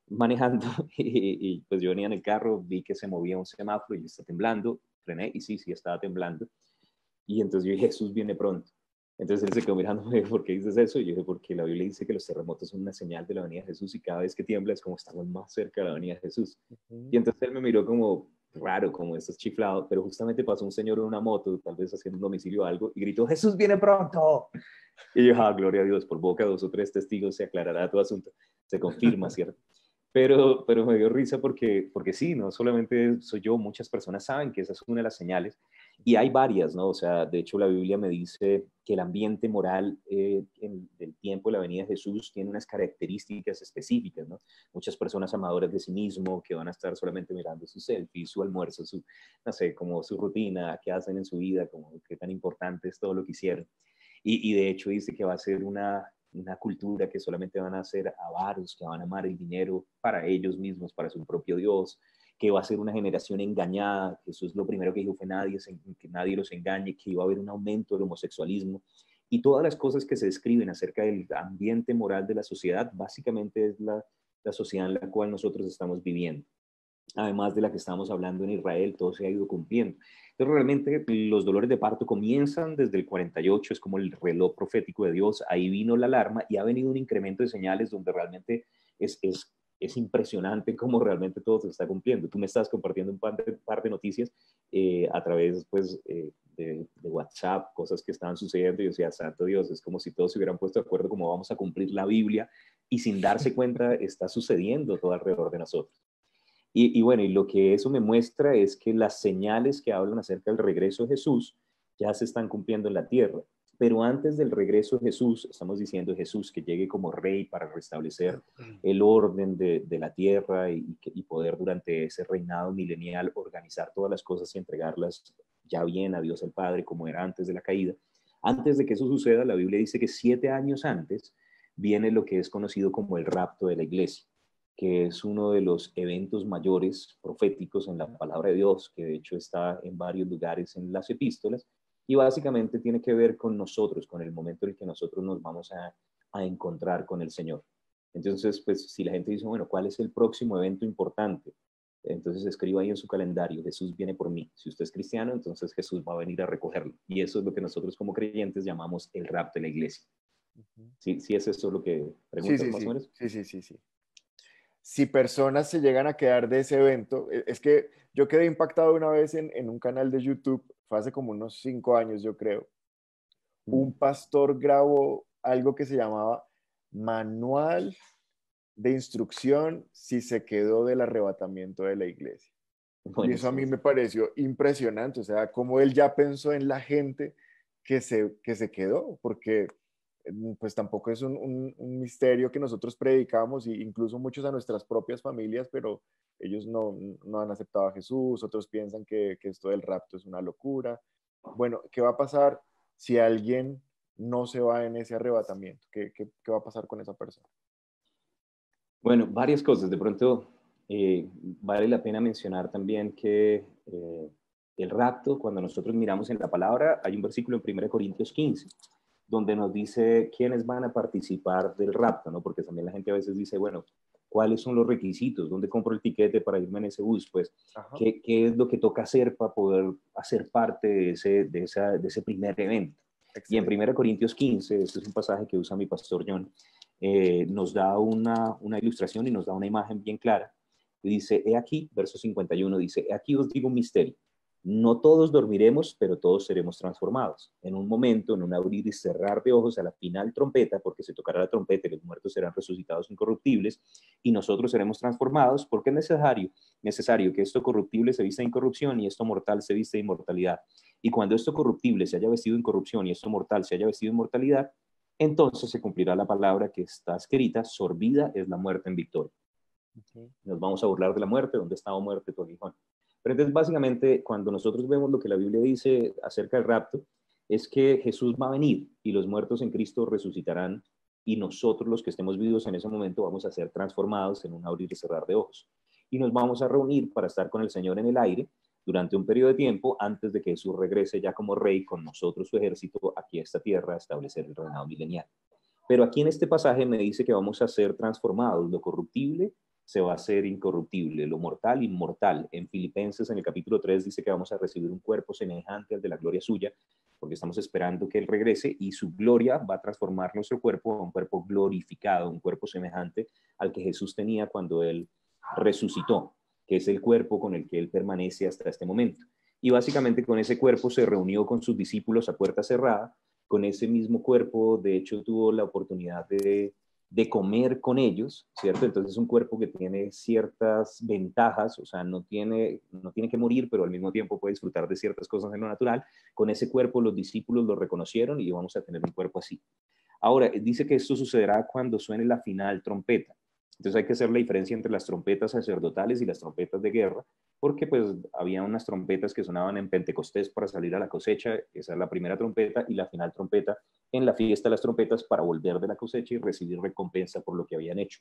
[SPEAKER 2] manejando y pues yo venía en el carro, vi que se movía un semáforo y está temblando, frené y sí, sí estaba temblando. Y entonces yo dije, Jesús viene pronto. Entonces él se quedó mirándome, ¿por qué dices eso? Y yo dije, porque la Biblia dice que los terremotos son una señal de la venida de Jesús y cada vez que tiembla es como estamos más cerca de la venida de Jesús. Y entonces él me miró como raro, como estás chiflado, pero justamente pasó un señor en una moto, tal vez haciendo un domicilio o algo, y gritó, Jesús viene pronto. Y yo, gloria a Dios, por boca de 2 o 3 testigos se aclarará todo asunto, se confirma, ¿cierto? Pero me dio risa porque sí, no solamente soy yo, muchas personas saben que esa es una de las señales y hay varias, ¿no? O sea, de hecho la Biblia me dice que el ambiente moral del tiempo de la venida de Jesús tiene unas características específicas, ¿no? Muchas personas amadoras de sí mismo que van a estar solamente mirando su selfie, su almuerzo, su, no sé, como su rutina, qué hacen en su vida, como qué tan importante es todo lo que hicieron. Y de hecho dice que va a ser una cultura que solamente van a ser avaros, que van a amar el dinero para ellos mismos, para su propio Dios, que va a ser una generación engañada, que eso es lo primero que dijo, fue que nadie los engañe, que iba a haber un aumento del homosexualismo. Y todas las cosas que se describen acerca del ambiente moral de la sociedad, básicamente es la sociedad en la cual nosotros estamos viviendo. Además de la que estamos hablando en Israel, todo se ha ido cumpliendo. Entonces, realmente los dolores de parto comienzan desde el 48, es como el reloj profético de Dios, ahí vino la alarma y ha venido un incremento de señales donde realmente es impresionante cómo realmente todo se está cumpliendo. Tú me estás compartiendo un par de noticias a través pues, de WhatsApp, cosas que estaban sucediendo y yo decía, santo Dios, es como si todos se hubieran puesto de acuerdo cómo vamos a cumplir la Biblia y sin darse cuenta está sucediendo todo alrededor de nosotros. Y bueno, y lo que eso me muestra es que las señales que hablan acerca del regreso de Jesús ya se están cumpliendo en la tierra. Pero antes del regreso de Jesús, estamos diciendo Jesús que llegue como rey para restablecer el orden de la tierra y poder durante ese reinado milenial organizar todas las cosas y entregarlas ya bien a Dios el Padre como era antes de la caída. Antes de que eso suceda, la Biblia dice que 7 años antes viene lo que es conocido como el rapto de la iglesia, que es uno de los eventos mayores proféticos en la palabra de Dios, que de hecho está en varios lugares en las epístolas, y básicamente tiene que ver con nosotros, con el momento en el que nosotros nos vamos a encontrar con el Señor. Entonces, pues si la gente dice, bueno, ¿cuál es el próximo evento importante? Entonces escriba ahí en su calendario, Jesús viene por mí. Si usted es cristiano, entonces Jesús va a venir a recogerlo. Y eso es lo que nosotros como creyentes llamamos el rapto de la iglesia. ¿Sí, sí es eso lo que
[SPEAKER 1] Sí,
[SPEAKER 2] preguntas
[SPEAKER 1] sí,
[SPEAKER 2] más o
[SPEAKER 1] sí,
[SPEAKER 2] menos?
[SPEAKER 1] sí, sí, sí, sí. Si personas se llegan a quedar de ese evento, es que yo quedé impactado una vez en un canal de YouTube, fue hace como unos 5 años, yo creo. Un pastor grabó algo que se llamaba Manual de Instrucción si se quedó del arrebatamiento de la iglesia. Y eso a mí
[SPEAKER 2] Buenísimo.
[SPEAKER 1] me pareció impresionante, o sea, cómo él ya pensó en la gente que se quedó, porque pues tampoco es un misterio que nosotros predicamos, e incluso muchos a nuestras propias familias, pero ellos no han aceptado a Jesús, otros piensan que esto del rapto es una locura. Bueno, ¿qué va a pasar si alguien no se va en ese arrebatamiento? ¿Qué va a pasar con esa persona?
[SPEAKER 2] Bueno, varias cosas. De pronto, vale la pena mencionar también que el rapto, cuando nosotros miramos en la palabra, hay un versículo en 1 Corintios 15, donde nos dice quiénes van a participar del rapto, ¿no? Porque también la gente a veces dice, bueno, ¿cuáles son los requisitos? ¿Dónde compro el tiquete para irme en ese bus? Pues,
[SPEAKER 1] Ajá.
[SPEAKER 2] ¿qué es lo que toca hacer para poder hacer parte de ese primer evento? Y en
[SPEAKER 1] Excelente.
[SPEAKER 2] 1 Corintios 15, este es un pasaje que usa mi pastor John, nos da una ilustración y nos da una imagen bien clara. Y dice, he aquí, verso 51, dice, he aquí os digo un misterio. No todos dormiremos, pero todos seremos transformados. En un momento, en un abrir y cerrar de ojos, a la final trompeta, porque se tocará la trompeta y los muertos serán resucitados incorruptibles, y nosotros seremos transformados, porque es necesario que esto corruptible se vista de incorrupción y esto mortal se vista de inmortalidad. Y cuando esto corruptible se haya vestido de incorrupción y esto mortal se haya vestido de inmortalidad, entonces se cumplirá la palabra que está escrita, sorbida es la muerte en victoria. Nos vamos a burlar de la muerte, ¿dónde estaba muerte tu aguijón? Pero entonces básicamente cuando nosotros vemos lo que la Biblia dice acerca del rapto, es que Jesús va a venir y los muertos en Cristo resucitarán y nosotros los que estemos vivos en ese momento vamos a ser transformados en un abrir y cerrar de ojos. Y nos vamos a reunir para estar con el Señor en el aire, durante un periodo de tiempo antes de que Jesús regrese ya como rey con nosotros, su ejército, aquí a esta tierra a establecer el reinado milenial. Pero aquí en este pasaje me dice que vamos a ser transformados. Lo corruptible se va a hacer incorruptible, lo mortal, inmortal. En Filipenses, en el capítulo 3, dice que vamos a recibir un cuerpo semejante al de la gloria suya, porque estamos esperando que Él regrese y su gloria va a transformar nuestro cuerpo a un cuerpo glorificado, un cuerpo semejante al que Jesús tenía cuando Él resucitó, que es el cuerpo con el que Él permanece hasta este momento. Y básicamente con ese cuerpo se reunió con sus discípulos a puerta cerrada. Con ese mismo cuerpo, de hecho, tuvo la oportunidad de comer con ellos, ¿cierto? Entonces es un cuerpo que tiene ciertas ventajas, o sea, no tiene que morir, pero al mismo tiempo puede disfrutar de ciertas cosas en lo natural. Con ese cuerpo los discípulos lo reconocieron y vamos a tener un cuerpo así. Ahora, dice que esto sucederá cuando suene la final trompeta. Entonces hay que hacer la diferencia entre las trompetas sacerdotales y las trompetas de guerra, porque pues había unas trompetas que sonaban en Pentecostés para salir a la cosecha, esa es la primera trompeta, y la final trompeta en la fiesta de las trompetas para volver de la cosecha y recibir recompensa por lo que habían hecho.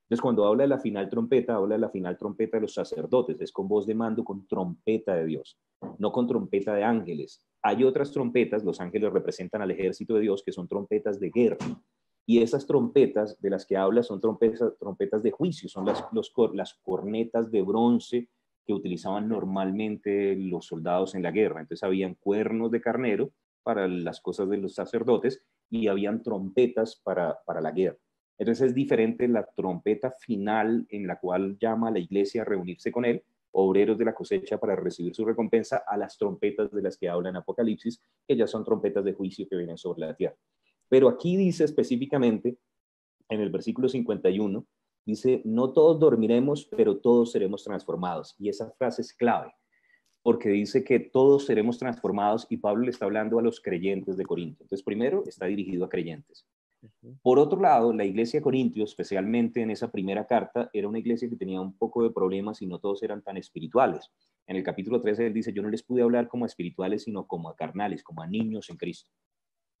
[SPEAKER 2] Entonces cuando habla de la final trompeta, habla de la final trompeta de los sacerdotes, es con voz de mando, con trompeta de Dios, no con trompeta de ángeles. Hay otras trompetas, los ángeles representan al ejército de Dios, que son trompetas de guerra. Y esas trompetas de las que habla son trompetas de juicio, son las cornetas de bronce que utilizaban normalmente los soldados en la guerra. Entonces habían cuernos de carnero para las cosas de los sacerdotes y habían trompetas para la guerra. Entonces es diferente la trompeta final en la cual llama a la iglesia a reunirse con él, obreros de la cosecha para recibir su recompensa, a las trompetas de las que habla en Apocalipsis, que ya son trompetas de juicio que vienen sobre la tierra. Pero aquí dice específicamente, en el versículo 51, dice, no todos dormiremos, pero todos seremos transformados. Y esa frase es clave, porque dice que todos seremos transformados y Pablo le está hablando a los creyentes de Corinto. Entonces, primero, está dirigido a creyentes. Por otro lado, la iglesia de Corintio, especialmente en esa primera carta, era una iglesia que tenía un poco de problemas y no todos eran tan espirituales. En el capítulo 13 él dice, yo no les pude hablar como a espirituales, sino como a carnales, como a niños en Cristo.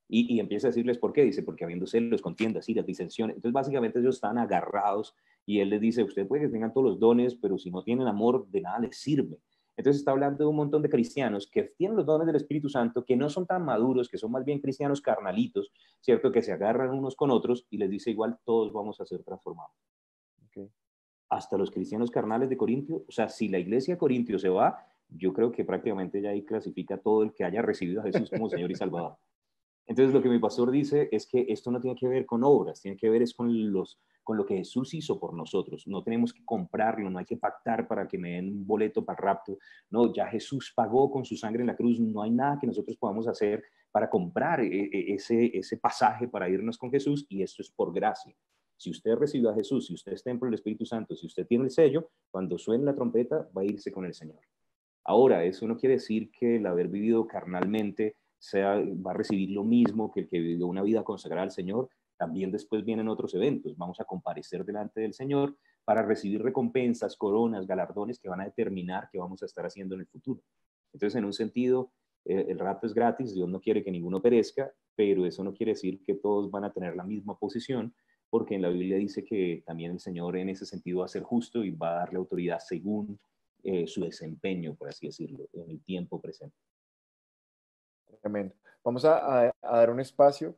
[SPEAKER 2] Y empieza a decirles por qué. Dice, porque habiendo celos, contiendas, iras, disensiones. Entonces, básicamente ellos están agarrados y él les dice, usted puede que tengan todos los dones, pero si no tienen amor, de nada les sirve. Entonces está hablando de un montón de cristianos que tienen los dones del Espíritu Santo, que no son tan maduros, que son más bien cristianos carnalitos, ¿cierto? Que se agarran unos con otros y les dice igual, todos vamos a ser transformados. Okay. Hasta los cristianos carnales de Corintio, o sea, si la iglesia de Corintio se va, yo creo que prácticamente ya ahí clasifica todo el que haya recibido a Jesús como Señor y Salvador. Entonces lo que mi pastor dice es que esto no tiene que ver con obras, tiene que ver es con lo que Jesús hizo por nosotros. No tenemos que comprarlo, no hay que pactar para que me den un boleto para el rapto. No, ya Jesús pagó con su sangre en la cruz. No hay nada que nosotros podamos hacer para comprar ese pasaje para irnos con Jesús, y esto es por gracia. Si usted recibió a Jesús, si usted es templo del Espíritu Santo, si usted tiene el sello, cuando suene la trompeta va a irse con el Señor. Ahora, eso no quiere decir que el haber vivido carnalmente va a recibir lo mismo que el que vivió una vida consagrada al Señor. También después vienen otros eventos. Vamos a comparecer delante del Señor para recibir recompensas, coronas, galardones que van a determinar qué vamos a estar haciendo en el futuro. Entonces, en un sentido, el rapto es gratis, Dios no quiere que ninguno perezca, pero eso no quiere decir que todos van a tener la misma posición, porque en la Biblia dice que también el Señor en ese sentido va a ser justo y va a darle autoridad según su desempeño, por así decirlo, en el tiempo presente.
[SPEAKER 1] Tremendo. Vamos a dar un espacio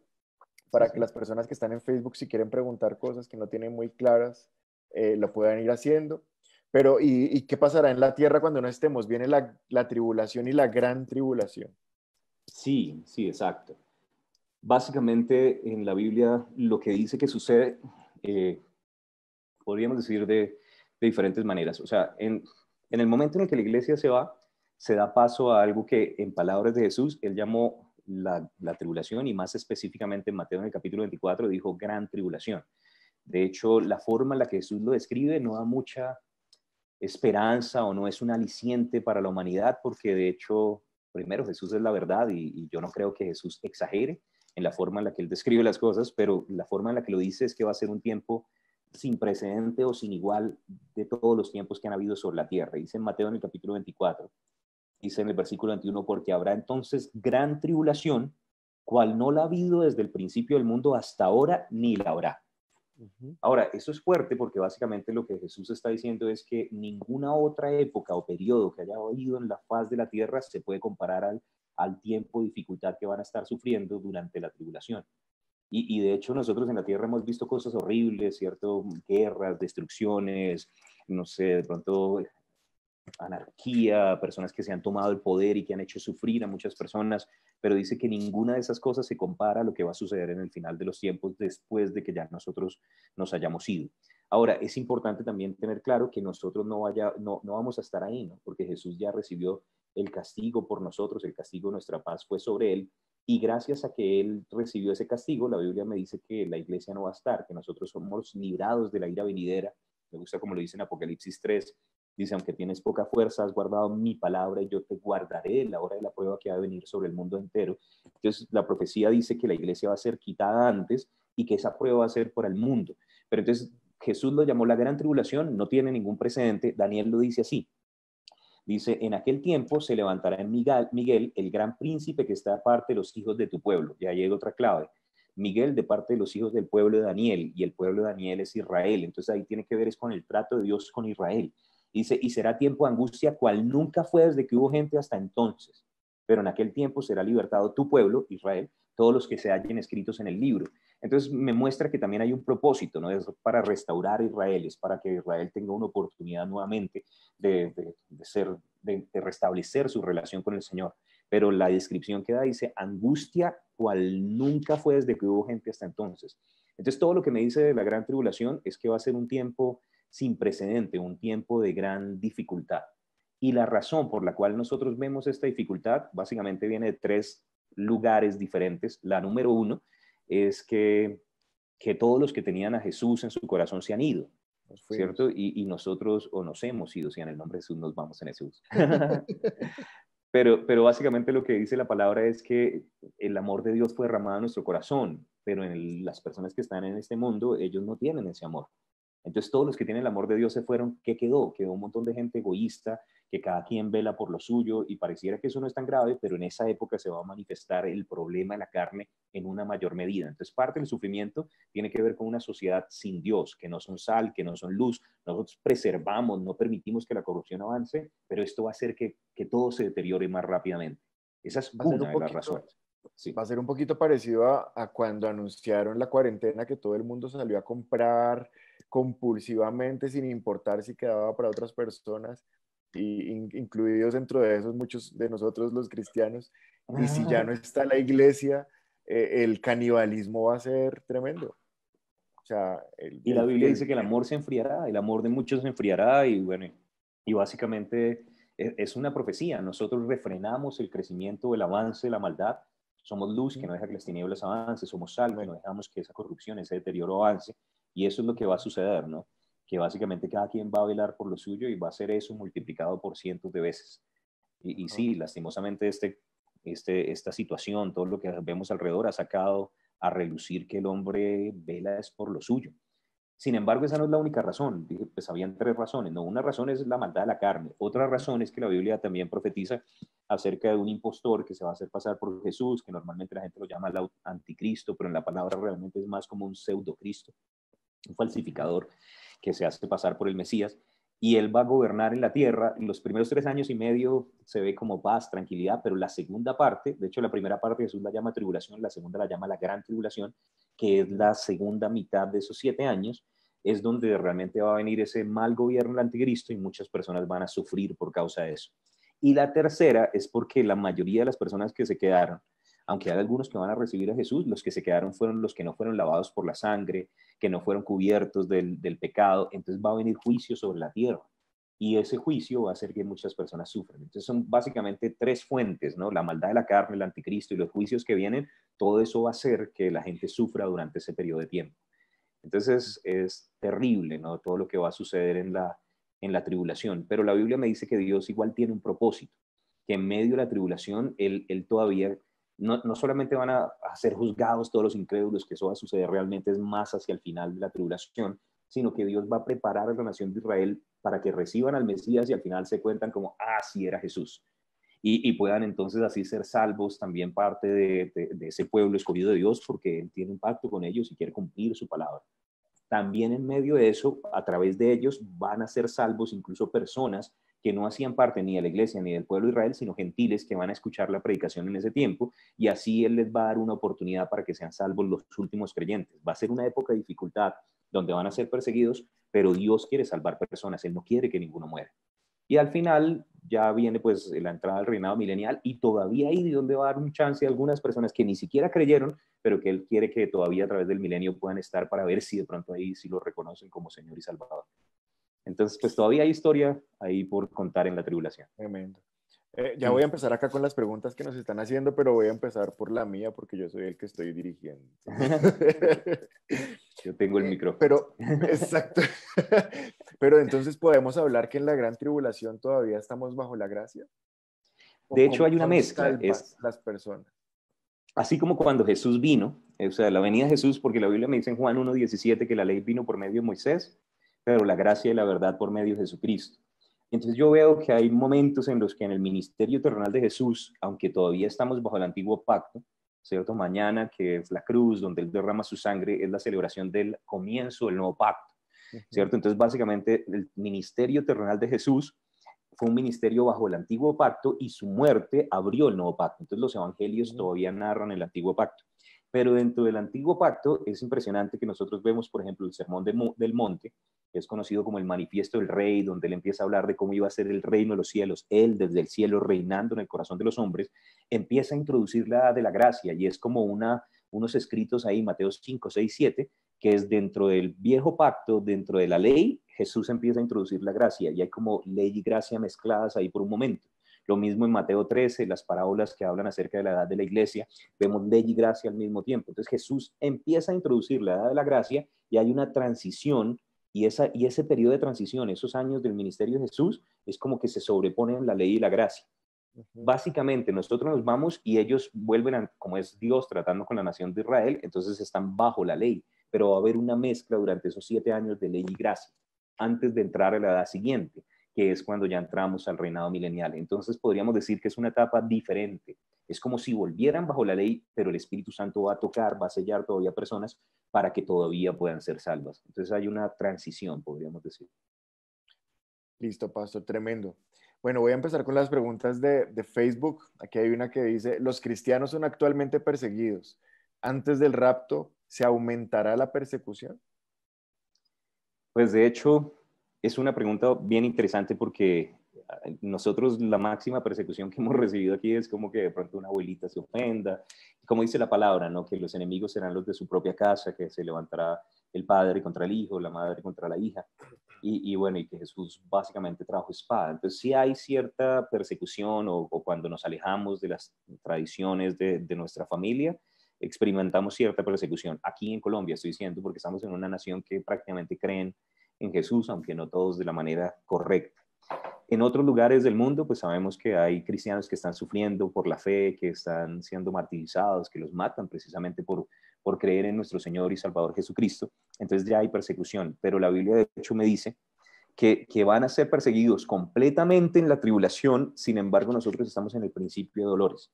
[SPEAKER 1] para que las personas que están en Facebook, si quieren preguntar cosas que no tienen muy claras, lo puedan ir haciendo. Pero, ¿y qué pasará en la tierra cuando no estemos? Viene la tribulación y la gran tribulación.
[SPEAKER 2] Sí, sí, exacto. Básicamente en la Biblia lo que dice que sucede, podríamos decir de diferentes maneras. O sea, en el momento en el que la iglesia se va, se da paso a algo que en palabras de Jesús, él llamó la tribulación, y más específicamente en Mateo en el capítulo 24 dijo gran tribulación. De hecho, la forma en la que Jesús lo describe no da mucha esperanza o no es un aliciente para la humanidad, porque de hecho, primero, Jesús es la verdad y yo no creo que Jesús exagere en la forma en la que él describe las cosas, pero la forma en la que lo dice es que va a ser un tiempo sin precedente o sin igual de todos los tiempos que han habido sobre la tierra. Dice en Mateo en el capítulo 24, dice en el versículo 21, porque habrá entonces gran tribulación, cual no la ha habido desde el principio del mundo hasta ahora, ni la habrá. Ahora, eso es fuerte porque básicamente lo que Jesús está diciendo es que ninguna otra época o periodo que haya habido en la faz de la tierra se puede comparar al tiempo de dificultad que van a estar sufriendo durante la tribulación. Y de hecho nosotros en la tierra hemos visto cosas horribles, ¿cierto? Guerras, destrucciones, no sé, de pronto anarquía, personas que se han tomado el poder y que han hecho sufrir a muchas personas, pero dice que ninguna de esas cosas se compara a lo que va a suceder en el final de los tiempos después de que ya nosotros nos hayamos ido. Ahora, es importante también tener claro que nosotros no vamos a estar ahí, ¿no? Porque Jesús ya recibió el castigo por nosotros, el castigo de nuestra paz fue sobre él, y gracias a que él recibió ese castigo, la Biblia me dice que la iglesia no va a estar, que nosotros somos librados de la ira venidera. Me gusta como lo dice en Apocalipsis 3, dice, aunque tienes poca fuerza, has guardado mi palabra y yo te guardaré en la hora de la prueba que va a venir sobre el mundo entero. Entonces, la profecía dice que la iglesia va a ser quitada antes y que esa prueba va a ser por el mundo. Pero entonces, Jesús lo llamó la gran tribulación, no tiene ningún precedente. Daniel lo dice así. Dice, en aquel tiempo se levantará en Miguel, el gran príncipe que está de parte de los hijos de tu pueblo. Y ahí hay otra clave. Miguel de parte de los hijos del pueblo de Daniel, y el pueblo de Daniel es Israel. Entonces ahí tiene que ver es con el trato de Dios con Israel. Dice, y será tiempo de angustia cual nunca fue desde que hubo gente hasta entonces. Pero en aquel tiempo será libertado tu pueblo, Israel, todos los que se hallen escritos en el libro. Entonces me muestra que también hay un propósito, ¿no? Es para restaurar a Israel, es para que Israel tenga una oportunidad nuevamente de restablecer su relación con el Señor. Pero la descripción que da dice, angustia cual nunca fue desde que hubo gente hasta entonces. Entonces todo lo que me dice de la gran tribulación es que va a ser un tiempo sin precedente, un tiempo de gran dificultad. Y la razón por la cual nosotros vemos esta dificultad básicamente viene de tres lugares diferentes. La número uno es que todos los que tenían a Jesús en su corazón se han ido, ¿cierto? Y nosotros, o nos hemos ido, si en el nombre de Jesús nos vamos en Jesús. Pero básicamente lo que dice la palabra es que el amor de Dios fue derramado en nuestro corazón, pero las personas que están en este mundo, ellos no tienen ese amor. Entonces todos los que tienen el amor de Dios se fueron. ¿Qué quedó? Quedó un montón de gente egoísta, que cada quien vela por lo suyo, y pareciera que eso no es tan grave, pero en esa época se va a manifestar el problema de la carne en una mayor medida. Entonces parte del sufrimiento tiene que ver con una sociedad sin Dios, que no son sal, que no son luz. Nosotros preservamos, no permitimos que la corrupción avance, pero esto va a hacer que todo se deteriore más rápidamente. Esa es una de las razones.
[SPEAKER 1] Sí. Va a ser un poquito parecido a cuando anunciaron la cuarentena, que todo el mundo salió a comprar compulsivamente sin importar si quedaba para otras personas, y incluidos dentro de esos muchos de nosotros los cristianos. Y si ya no está la iglesia, el canibalismo va a ser tremendo. O sea,
[SPEAKER 2] y la Biblia dice que el amor se enfriará, el amor de muchos se enfriará, y bueno, y básicamente es una profecía. Nosotros refrenamos el crecimiento, el avance de la maldad. Somos luz que no deja que las tinieblas avance, somos sal que no dejamos que esa corrupción, ese deterioro avance, y eso es lo que va a suceder, ¿no? Que básicamente cada quien va a velar por lo suyo y va a ser eso multiplicado por cientos de veces. Y sí, lastimosamente esta situación, todo lo que vemos alrededor ha sacado a relucir que el hombre vela es por lo suyo. Sin embargo, esa no es la única razón. Pues habían tres razones, ¿no? Una razón es la maldad de la carne. Otra razón es que la Biblia también profetiza acerca de un impostor que se va a hacer pasar por Jesús, que normalmente la gente lo llama el anticristo, pero en la palabra realmente es más como un pseudocristo, un falsificador que se hace pasar por el Mesías, y él va a gobernar en la tierra. En los primeros 3 años y medio se ve como paz, tranquilidad, pero la segunda parte, de hecho la primera parte Jesús la llama tribulación, la segunda la llama la gran tribulación, que es la segunda mitad de esos 7 años, es donde realmente va a venir ese mal gobierno del anticristo y muchas personas van a sufrir por causa de eso. Y la tercera es porque la mayoría de las personas que se quedaron, aunque hay algunos que van a recibir a Jesús, los que se quedaron fueron los que no fueron lavados por la sangre, que no fueron cubiertos del pecado. Entonces va a venir juicio sobre la tierra, y ese juicio va a hacer que muchas personas sufran. Entonces son básicamente 3 fuentes, ¿no? La maldad de la carne, el anticristo y los juicios que vienen. Todo eso va a hacer que la gente sufra durante ese periodo de tiempo. Entonces es terrible, ¿no? Todo lo que va a suceder en la tribulación. Pero la Biblia me dice que Dios igual tiene un propósito, que en medio de la tribulación Él todavía no solamente van a ser juzgados todos los incrédulos, que eso va a suceder realmente es más hacia el final de la tribulación, sino que Dios va a preparar a la nación de Israel para que reciban al Mesías y al final se cuentan como, sí era Jesús. Y puedan entonces así ser salvos, también parte de ese pueblo escogido de Dios, porque Él tiene un pacto con ellos y quiere cumplir su palabra. también en medio de eso, a través de ellos van a ser salvos incluso personas que no hacían parte ni de la iglesia ni del pueblo de Israel, sino gentiles que van a escuchar la predicación en ese tiempo, y así Él les va a dar una oportunidad para que sean salvos los últimos creyentes. Va a ser una época de dificultad donde van a ser perseguidos, pero Dios quiere salvar personas, Él no quiere que ninguno muera. Y al final ya viene pues la entrada al reinado milenial, y todavía ahí donde va a dar un chance a algunas personas que ni siquiera creyeron, pero que Él quiere que todavía a través del milenio puedan estar para ver si de pronto ahí sí lo reconocen como Señor y Salvador. Entonces, pues todavía hay historia ahí por contar en la tribulación.
[SPEAKER 1] Tremendo. Ya voy a empezar acá con las preguntas que nos están haciendo, pero voy a empezar por la mía porque yo soy el que estoy dirigiendo.
[SPEAKER 2] Yo tengo el micrófono.
[SPEAKER 1] Pero, exacto. Pero entonces podemos hablar que en la gran tribulación todavía estamos bajo la gracia.
[SPEAKER 2] De hecho, hay una mezcla.
[SPEAKER 1] Las personas.
[SPEAKER 2] Así como cuando Jesús vino, o sea, la venida de Jesús, porque la Biblia me dice en Juan 1:17 que la ley vino por medio de Moisés, pero la gracia y la verdad por medio de Jesucristo. Entonces yo veo que hay momentos en los que en el ministerio terrenal de Jesús, aunque todavía estamos bajo el antiguo pacto, ¿cierto? Mañana, que es la cruz, donde Él derrama su sangre, es la celebración del comienzo del nuevo pacto, ¿cierto? Entonces básicamente el ministerio terrenal de Jesús fue un ministerio bajo el antiguo pacto, y su muerte abrió el nuevo pacto. Entonces los evangelios todavía narran el antiguo pacto. Pero dentro del antiguo pacto es impresionante que nosotros vemos, por ejemplo, el Sermón del Monte, que es conocido como el Manifiesto del Rey, donde él empieza a hablar de cómo iba a ser el reino de los cielos, él desde el cielo reinando en el corazón de los hombres, empieza a introducir la edad de la gracia, y es como unos escritos ahí, Mateo 5, 6, 7, que es dentro del viejo pacto, dentro de la ley, Jesús empieza a introducir la gracia, y hay como ley y gracia mezcladas ahí por un momento. Lo mismo en Mateo 13, las parábolas que hablan acerca de la edad de la iglesia, vemos ley y gracia al mismo tiempo. Entonces Jesús empieza a introducir la edad de la gracia, y hay una transición, y ese periodo de transición, esos años del ministerio de Jesús, es como que se sobreponen la ley y la gracia. Básicamente nosotros nos vamos y ellos vuelven como es Dios tratando con la nación de Israel, entonces están bajo la ley, pero va a haber una mezcla durante esos 7 años de ley y gracia, antes de entrar a la edad siguiente, que es cuando ya entramos al reinado milenial. Entonces podríamos decir que es una etapa diferente. Es como si volvieran bajo la ley, pero el Espíritu Santo va a tocar, va a sellar todavía personas para que todavía puedan ser salvas. Entonces hay una transición, podríamos decir.
[SPEAKER 1] Listo, pastor, tremendo. Bueno, voy a empezar con las preguntas de Facebook. Aquí hay una que dice, los cristianos son actualmente perseguidos. ¿Antes del rapto se aumentará la persecución?
[SPEAKER 2] Pues de hecho, es una pregunta bien interesante, porque nosotros la máxima persecución que hemos recibido aquí es como que de pronto una abuelita se ofenda, como dice la palabra, ¿no? Que los enemigos serán los de su propia casa, que se levantará el padre contra el hijo, la madre contra la hija, y bueno, y que Jesús básicamente trajo espada. Entonces sí hay cierta persecución, o cuando nos alejamos de las tradiciones de nuestra familia, experimentamos cierta persecución. Aquí en Colombia estoy diciendo, porque estamos en una nación que prácticamente creen en Jesús, aunque no todos de la manera correcta. En otros lugares del mundo, pues sabemos que hay cristianos que están sufriendo por la fe, que están siendo martirizados, que los matan precisamente por creer en nuestro Señor y Salvador Jesucristo. Entonces ya hay persecución, pero la Biblia de hecho me dice que van a ser perseguidos completamente en la tribulación. Sin embargo, nosotros estamos en el principio de dolores.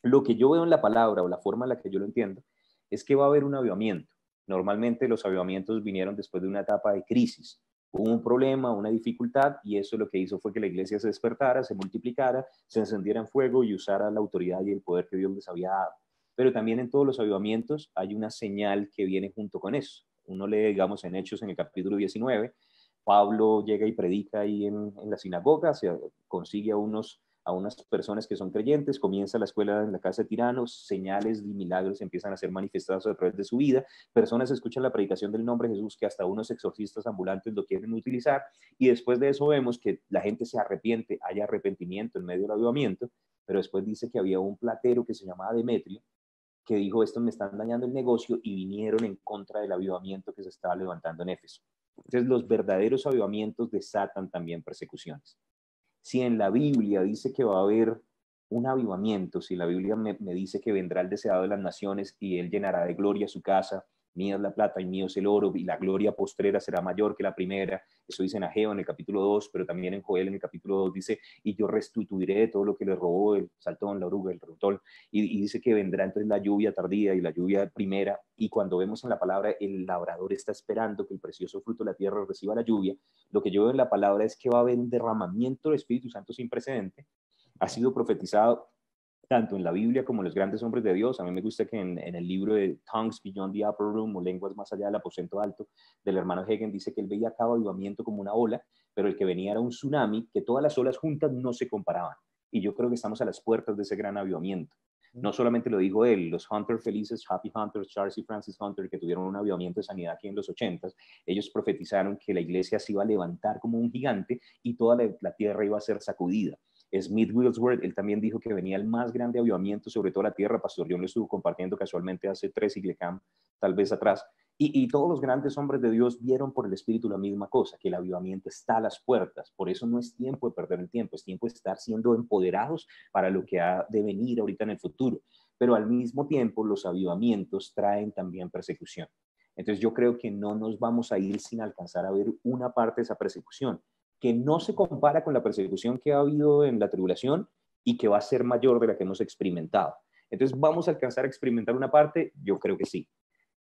[SPEAKER 2] Lo que yo veo en la palabra, o la forma en la que yo lo entiendo, es que va a haber un avivamiento. Normalmente los avivamientos vinieron después de una etapa de crisis. Hubo un problema, una dificultad, y eso lo que hizo fue que la iglesia se despertara, se multiplicara, se encendiera en fuego y usara la autoridad y el poder que Dios les había dado. Pero también en todos los avivamientos hay una señal que viene junto con eso. Uno lee, digamos, en Hechos, en el capítulo 19, Pablo llega y predica ahí en la sinagoga, se consigue a unas personas que son creyentes, comienza la escuela en la casa de tiranos, señales y milagros empiezan a ser manifestados a través de su vida, personas escuchan la predicación del nombre de Jesús, que hasta unos exorcistas ambulantes lo quieren utilizar, y después de eso vemos que la gente se arrepiente, hay arrepentimiento en medio del avivamiento, pero después dice que había un platero que se llamaba Demetrio, que dijo, estos me están dañando el negocio, y vinieron en contra del avivamiento que se estaba levantando en Éfeso. Entonces los verdaderos avivamientos desatan también persecuciones. Si en la Biblia dice que va a haber un avivamiento, si la Biblia me dice que vendrá el deseado de las naciones y él llenará de gloria su casa mía es la plata y mío es el oro, y la gloria postrera será mayor que la primera. Eso dice en Ageo en el capítulo 2, pero también en Joel en el capítulo 2 dice, y yo restituiré todo lo que le robó el saltón, la oruga, el rutol, y dice que vendrá entonces la lluvia tardía y la lluvia primera, y cuando vemos en la palabra, el labrador está esperando que el precioso fruto de la tierra reciba la lluvia, lo que yo veo en la palabra es que va a haber un derramamiento del Espíritu Santo sin precedente. Ha sido profetizado tanto en la Biblia como en los grandes hombres de Dios. A mí me gusta que en el libro de Tongues Beyond the Upper Room, o Lenguas más allá del aposento alto, del hermano Hagin, dice que él veía cada avivamiento como una ola, pero el que venía era un tsunami, que todas las olas juntas no se comparaban. Y yo creo que estamos a las puertas de ese gran avivamiento. No solamente lo dijo él, los Hunter felices, Happy Hunters, Charles y Francis Hunter, que tuvieron un avivamiento de sanidad aquí en los 80s, ellos profetizaron que la iglesia se iba a levantar como un gigante y toda la tierra iba a ser sacudida. Smith Wigglesworth, él también dijo que venía el más grande avivamiento sobre toda la tierra. Pastor John lo estuvo compartiendo casualmente hace 3 Iglecam, tal vez atrás. Y todos los grandes hombres de Dios vieron por el Espíritu la misma cosa, que el avivamiento está a las puertas. Por eso no es tiempo de perder el tiempo, es tiempo de estar siendo empoderados para lo que ha de venir ahorita en el futuro. Pero al mismo tiempo, los avivamientos traen también persecución. Entonces yo creo que no nos vamos a ir sin alcanzar a ver una parte de esa persecución, que no se compara con la persecución que ha habido en la tribulación y que va a ser mayor de la que hemos experimentado. Entonces, ¿vamos a alcanzar a experimentar una parte? Yo creo que sí,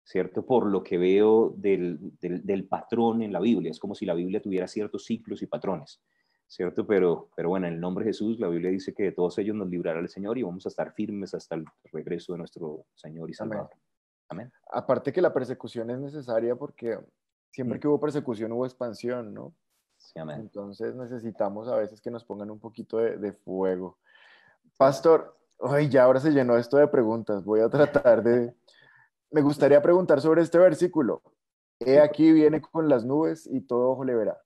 [SPEAKER 2] ¿cierto? Por lo que veo del patrón en la Biblia. Es como si la Biblia tuviera ciertos ciclos y patrones, ¿cierto? Pero bueno, en el nombre de Jesús, la Biblia dice que de todos ellos nos librará el Señor y vamos a estar firmes hasta el regreso de nuestro Señor y Salvador.
[SPEAKER 1] Amén. Aparte que la persecución es necesaria porque siempre que hubo persecución hubo expansión, ¿no?
[SPEAKER 2] Sí, amén.
[SPEAKER 1] Entonces necesitamos a veces que nos pongan un poquito de fuego. Pastor, ay, ya ahora se llenó esto de preguntas. Voy a tratar de... Me gustaría preguntar sobre este versículo. He aquí viene con las nubes y todo ojo le verá.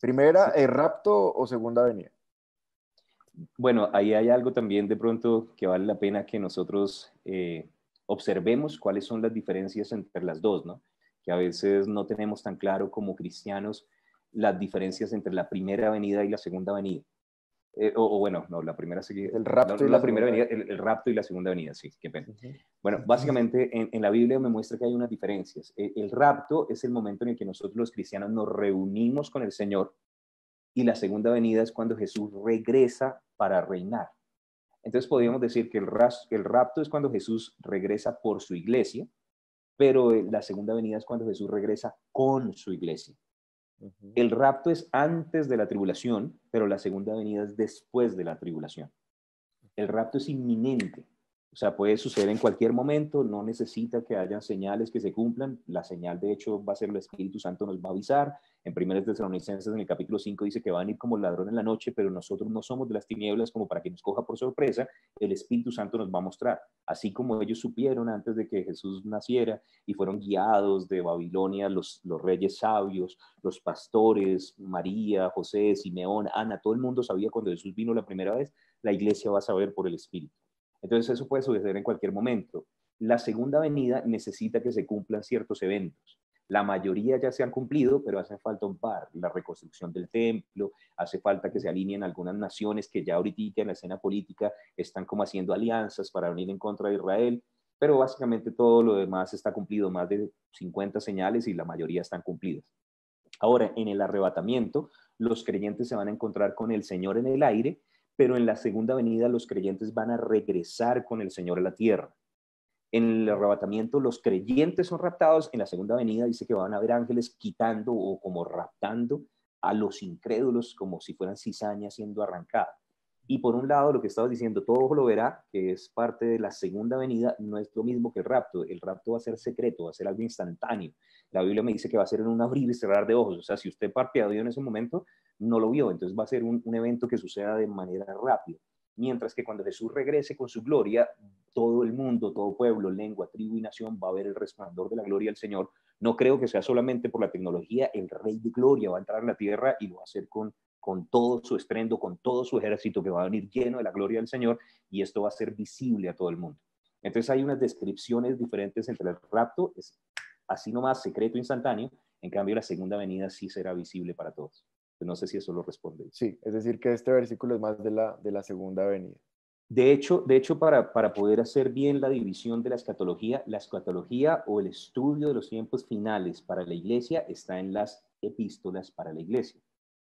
[SPEAKER 1] ¿Primera, el rapto o segunda venida?
[SPEAKER 2] Bueno, ahí hay algo también de pronto que vale la pena que nosotros observemos cuáles son las diferencias entre las dos, ¿no? Que a veces no tenemos tan claro como cristianos las diferencias entre la primera venida y la segunda venida. Bueno, no, la primera seguida.
[SPEAKER 1] El rapto y
[SPEAKER 2] la primera
[SPEAKER 1] segunda
[SPEAKER 2] venida, el rapto y la segunda venida, sí, qué pena.
[SPEAKER 1] venida.
[SPEAKER 2] Bueno, básicamente en la Biblia me muestra que hay unas diferencias. El rapto es el momento en el que nosotros los cristianos nos reunimos con el Señor, y la segunda venida es cuando Jesús regresa para reinar. Entonces podríamos decir que el rapto es cuando Jesús regresa por su iglesia, pero la segunda venida es cuando Jesús regresa con su iglesia. El rapto es antes de la tribulación, pero la segunda venida es después de la tribulación. El rapto es inminente, o sea, puede suceder en cualquier momento, no necesita que hayan señales que se cumplan. La señal, de hecho, va a ser el Espíritu Santo, nos va a avisar. En 1 Tesalonicenses, en el capítulo 5, dice que va a venir como ladrón en la noche, pero nosotros no somos de las tinieblas como para que nos coja por sorpresa. El Espíritu Santo nos va a mostrar. Así como ellos supieron antes de que Jesús naciera y fueron guiados de Babilonia los reyes sabios, los pastores, María, José, Simeón, Ana, todo el mundo sabía cuando Jesús vino la primera vez, la iglesia va a saber por el Espíritu. Entonces eso puede suceder en cualquier momento. La segunda venida necesita que se cumplan ciertos eventos. La mayoría ya se han cumplido, pero hace falta un par. La reconstrucción del templo, hace falta que se alineen algunas naciones que ya ahorita en la escena política están como haciendo alianzas para venir en contra de Israel, pero básicamente todo lo demás está cumplido, más de 50 señales y la mayoría están cumplidas. Ahora, en el arrebatamiento, los creyentes se van a encontrar con el Señor en el aire, pero en la segunda venida los creyentes van a regresar con el Señor a la tierra. En el arrebatamiento los creyentes son raptados, en la segunda venida dice que van a haber ángeles quitando o como raptando a los incrédulos como si fueran cizaña siendo arrancada. Y por un lado, lo que estabas diciendo, todo ojo lo verá, que es parte de la segunda venida, no es lo mismo que el rapto. El rapto va a ser secreto, va a ser algo instantáneo. La Biblia me dice que va a ser en un abrir y cerrar de ojos. O sea, si usted parpadeó en ese momento, no lo vio. Entonces va a ser un evento que suceda de manera rápida. Mientras que cuando Jesús regrese con su gloria, todo el mundo, todo pueblo, lengua, tribu y nación va a ver el resplandor de la gloria del Señor. No creo que sea solamente por la tecnología. El Rey de Gloria va a entrar en la tierra y lo va a hacer con todo su estruendo, con todo su ejército que va a venir lleno de la gloria del Señor, y esto va a ser visible a todo el mundo. Entonces hay unas descripciones diferentes entre el rapto, es así nomás secreto, instantáneo, en cambio la segunda venida sí será visible para todos. Entonces, no sé si eso lo responde.
[SPEAKER 1] Sí, es decir que este versículo es más de la segunda venida.
[SPEAKER 2] De hecho para poder hacer bien la división de la escatología o el estudio de los tiempos finales para la iglesia está en las epístolas para la iglesia.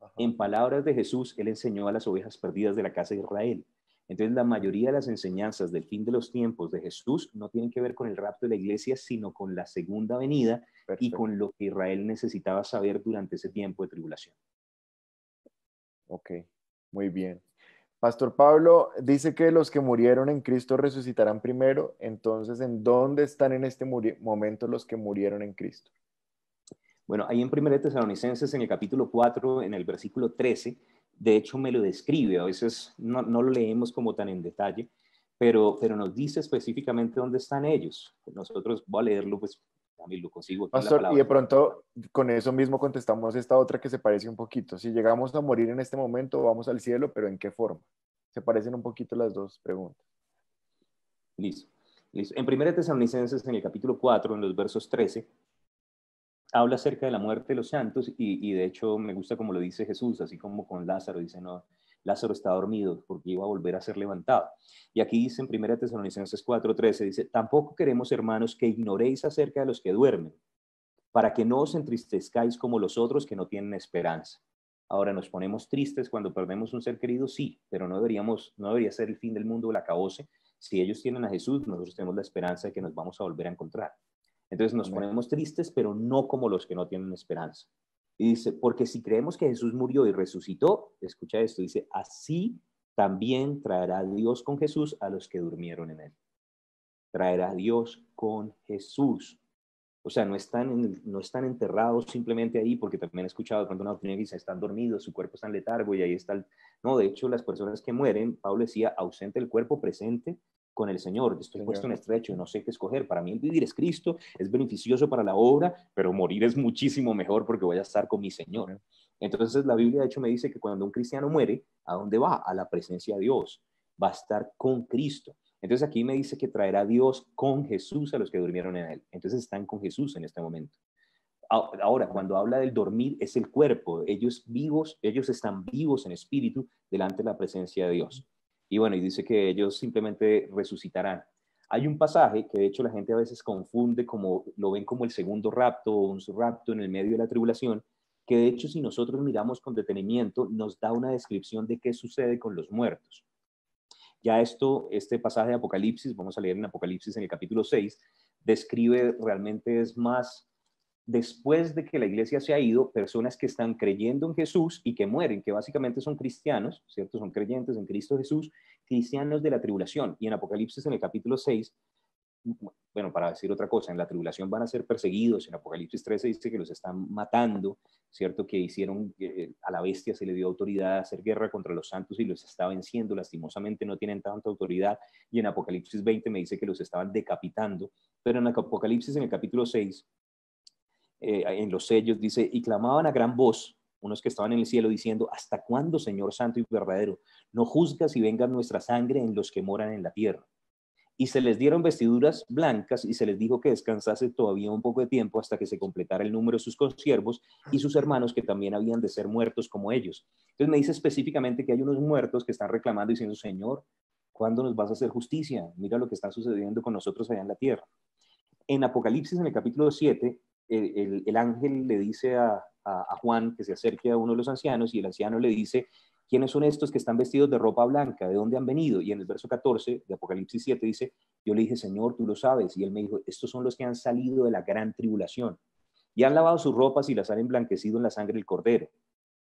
[SPEAKER 1] Ajá.
[SPEAKER 2] En palabras de Jesús, él enseñó a las ovejas perdidas de la casa de Israel. Entonces, la mayoría de las enseñanzas del fin de los tiempos de Jesús no tienen que ver con el rapto de la iglesia, sino con la segunda venida. Perfecto. Y con lo que Israel necesitaba saber durante ese tiempo de tribulación.
[SPEAKER 1] Ok, muy bien. Pastor Pablo dice que los que murieron en Cristo resucitarán primero. Entonces, ¿en dónde están en este momento los que murieron en Cristo?
[SPEAKER 2] Bueno, ahí en 1 Tesalonicenses, en el capítulo 4, en el versículo 13, de hecho me lo describe. A veces no lo leemos como tan en detalle, pero nos dice específicamente dónde están ellos. Nosotros, voy a leerlo, pues también lo consigo aquí en la
[SPEAKER 1] Pastor,
[SPEAKER 2] palabra.
[SPEAKER 1] y de pronto con eso mismo contestamos esta otra que se parece un poquito. Si llegamos a morir en este momento, vamos al cielo, pero ¿en qué forma? Se parecen un poquito las dos preguntas.
[SPEAKER 2] Listo. En 1 Tesalonicenses, en el capítulo 4, en los versos 13, habla acerca de la muerte de los santos y de hecho me gusta como lo dice Jesús, así como con Lázaro, dice, no, Lázaro está dormido porque iba a volver a ser levantado. Y aquí dice en 1 Tesalonicenses 4:13, dice, tampoco queremos, hermanos, que ignoréis acerca de los que duermen, para que no os entristezcáis como los otros que no tienen esperanza. Ahora, ¿nos ponemos tristes cuando perdemos un ser querido? Sí, pero no debería ser el fin del mundo o el acabose. Si ellos tienen a Jesús, nosotros tenemos la esperanza de que nos vamos a volver a encontrar. Entonces nos ponemos tristes, pero no como los que no tienen esperanza. Y dice, porque si creemos que Jesús murió y resucitó, escucha esto, dice, así también traerá Dios con Jesús a los que durmieron en él. Traerá Dios con Jesús. O sea, no están enterrados simplemente ahí, porque también he escuchado de pronto una opinión que dice, están dormidos, su cuerpo está en letargo y ahí está el... No, de hecho, las personas que mueren, Pablo decía, ausente el cuerpo, presente con el Señor. Estoy puesto en estrecho, no sé qué escoger. Para mí el vivir es Cristo, es beneficioso para la obra, pero morir es muchísimo mejor porque voy a estar con mi Señor. Entonces la Biblia de hecho me dice que cuando un cristiano muere, ¿a dónde va? A la presencia de Dios. Va a estar con Cristo. Entonces aquí me dice que traerá Dios con Jesús a los que durmieron en él. Entonces están con Jesús en este momento. Ahora, cuando habla del dormir, es el cuerpo. Ellos están vivos en espíritu delante de la presencia de Dios. Y bueno, y dice que ellos simplemente resucitarán. Hay un pasaje que de hecho la gente a veces confunde, como lo ven como el segundo rapto o un rapto en el medio de la tribulación, que de hecho si nosotros miramos con detenimiento nos da una descripción de qué sucede con los muertos. Ya este pasaje de Apocalipsis, vamos a leer en Apocalipsis en el capítulo 6, describe realmente es más, después de que la iglesia se ha ido, personas que están creyendo en Jesús y que mueren, que básicamente son cristianos, ¿cierto? Son creyentes en Cristo Jesús, cristianos de la tribulación. Y en Apocalipsis en el capítulo 6, bueno, para decir otra cosa, en la tribulación van a ser perseguidos, en Apocalipsis 13 dice que los están matando, ¿cierto? Que hicieron, a la bestia se le dio autoridad a hacer guerra contra los santos y los está venciendo, lastimosamente no tienen tanta autoridad, y en Apocalipsis 20 me dice que los estaban decapitando, pero en Apocalipsis en el capítulo 6, en los sellos dice, y clamaban a gran voz, unos que estaban en el cielo diciendo, ¿hasta cuándo, Señor santo y verdadero, no juzgas y vengas nuestra sangre en los que moran en la tierra? Y se les dieron vestiduras blancas y se les dijo que descansase todavía un poco de tiempo hasta que se completara el número de sus consiervos y sus hermanos que también habían de ser muertos como ellos. Entonces me dice específicamente que hay unos muertos que están reclamando diciendo, Señor, ¿cuándo nos vas a hacer justicia? Mira lo que está sucediendo con nosotros allá en la tierra. En Apocalipsis, en el capítulo 7, el ángel le dice a Juan que se acerque a uno de los ancianos y el anciano le dice, ¿quiénes son estos que están vestidos de ropa blanca? ¿De dónde han venido? Y en el verso 14 de Apocalipsis 7 dice, yo le dije, Señor, tú lo sabes. Y él me dijo, estos son los que han salido de la gran tribulación y han lavado sus ropas y las han emblanquecido en la sangre del Cordero.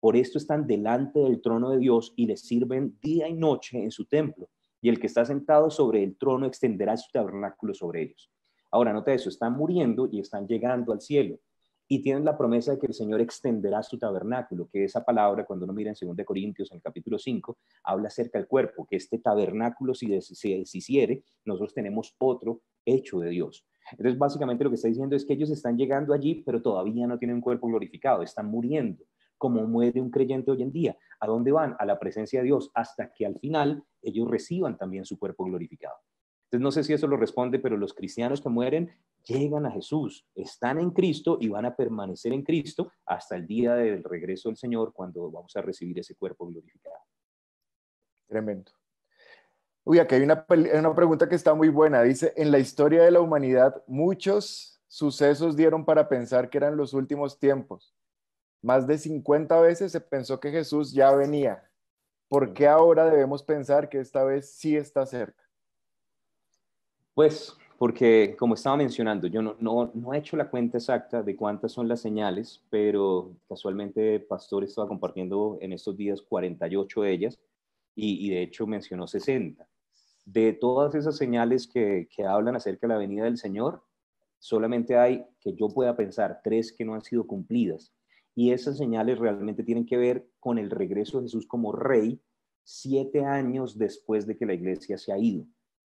[SPEAKER 2] Por esto están delante del trono de Dios y les sirven día y noche en su templo. Y el que está sentado sobre el trono extenderá su tabernáculo sobre ellos. Ahora, nota eso, están muriendo y están llegando al cielo. Y tienen la promesa de que el Señor extenderá su tabernáculo, que esa palabra, cuando uno mira en 2 Corintios, en el capítulo 5, habla acerca del cuerpo, que este tabernáculo, si se deshiciere, nosotros tenemos otro hecho de Dios. Entonces, básicamente lo que está diciendo es que ellos están llegando allí, pero todavía no tienen un cuerpo glorificado, están muriendo, como muere un creyente hoy en día. ¿A dónde van? A la presencia de Dios, hasta que al final ellos reciban también su cuerpo glorificado. Entonces, no sé si eso lo responde, pero los cristianos que mueren llegan a Jesús, están en Cristo y van a permanecer en Cristo hasta el día del regreso del Señor, cuando vamos a recibir ese cuerpo glorificado.
[SPEAKER 1] Tremendo. Uy, aquí hay una pregunta que está muy buena. Dice, en la historia de la humanidad, muchos sucesos dieron para pensar que eran los últimos tiempos. Más de 50 veces se pensó que Jesús ya venía. ¿Por qué ahora debemos pensar que esta vez sí está cerca?
[SPEAKER 2] Pues porque, como estaba mencionando, yo no he hecho la cuenta exacta de cuántas son las señales, pero casualmente Pastor estaba compartiendo en estos días 48 de ellas y de hecho mencionó 60. De todas esas señales que hablan acerca de la venida del Señor, solamente hay que yo pueda pensar 3 que no han sido cumplidas. Y esas señales realmente tienen que ver con el regreso de Jesús como rey 7 años después de que la iglesia se ha ido.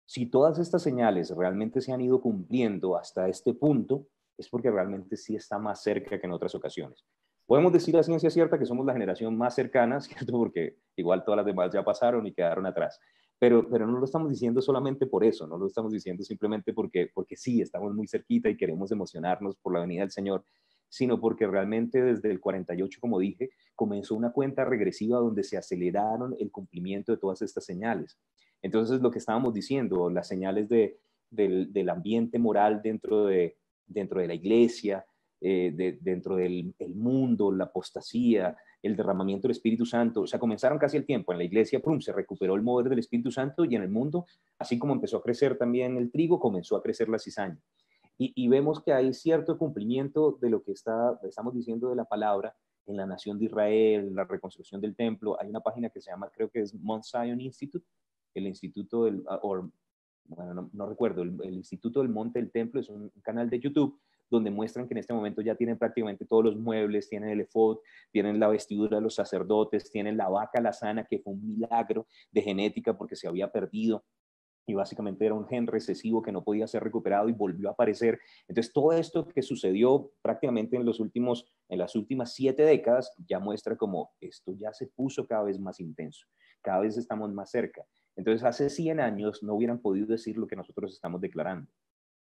[SPEAKER 2] Si todas estas señales realmente se han ido cumpliendo hasta este punto, es porque realmente sí está más cerca que en otras ocasiones. Podemos decir a ciencia cierta que somos la generación más cercana, ¿cierto? Porque igual todas las demás ya pasaron y quedaron atrás. Pero no lo estamos diciendo solamente por eso, no lo estamos diciendo simplemente porque sí, estamos muy cerquita y queremos emocionarnos por la venida del Señor, sino porque realmente desde el 48, como dije, comenzó una cuenta regresiva donde se aceleraron el cumplimiento de todas estas señales. Entonces, lo que estábamos diciendo, las señales del ambiente moral dentro de la iglesia, dentro del mundo, la apostasía, el derramamiento del Espíritu Santo, o sea, comenzaron casi el tiempo. En la iglesia, prum, se recuperó el mover del Espíritu Santo y en el mundo, así como empezó a crecer también el trigo, comenzó a crecer la cizaña. Y vemos que hay cierto cumplimiento de lo que estamos diciendo de la palabra en la nación de Israel, la reconstrucción del templo. Hay una página que se llama, creo que es Mount Zion Institute, el Instituto del, bueno, no recuerdo, el Instituto del Monte del Templo, es un canal de YouTube donde muestran que en este momento ya tienen prácticamente todos los muebles, tienen el efod, tienen la vestidura de los sacerdotes, tienen la vaca lazana, que fue un milagro de genética porque se había perdido y básicamente era un gen recesivo que no podía ser recuperado y volvió a aparecer. Entonces, todo esto que sucedió prácticamente en las últimas 7 décadas ya muestra como esto ya se puso cada vez más intenso, cada vez estamos más cerca. Entonces, hace 100 años no hubieran podido decir lo que nosotros estamos declarando,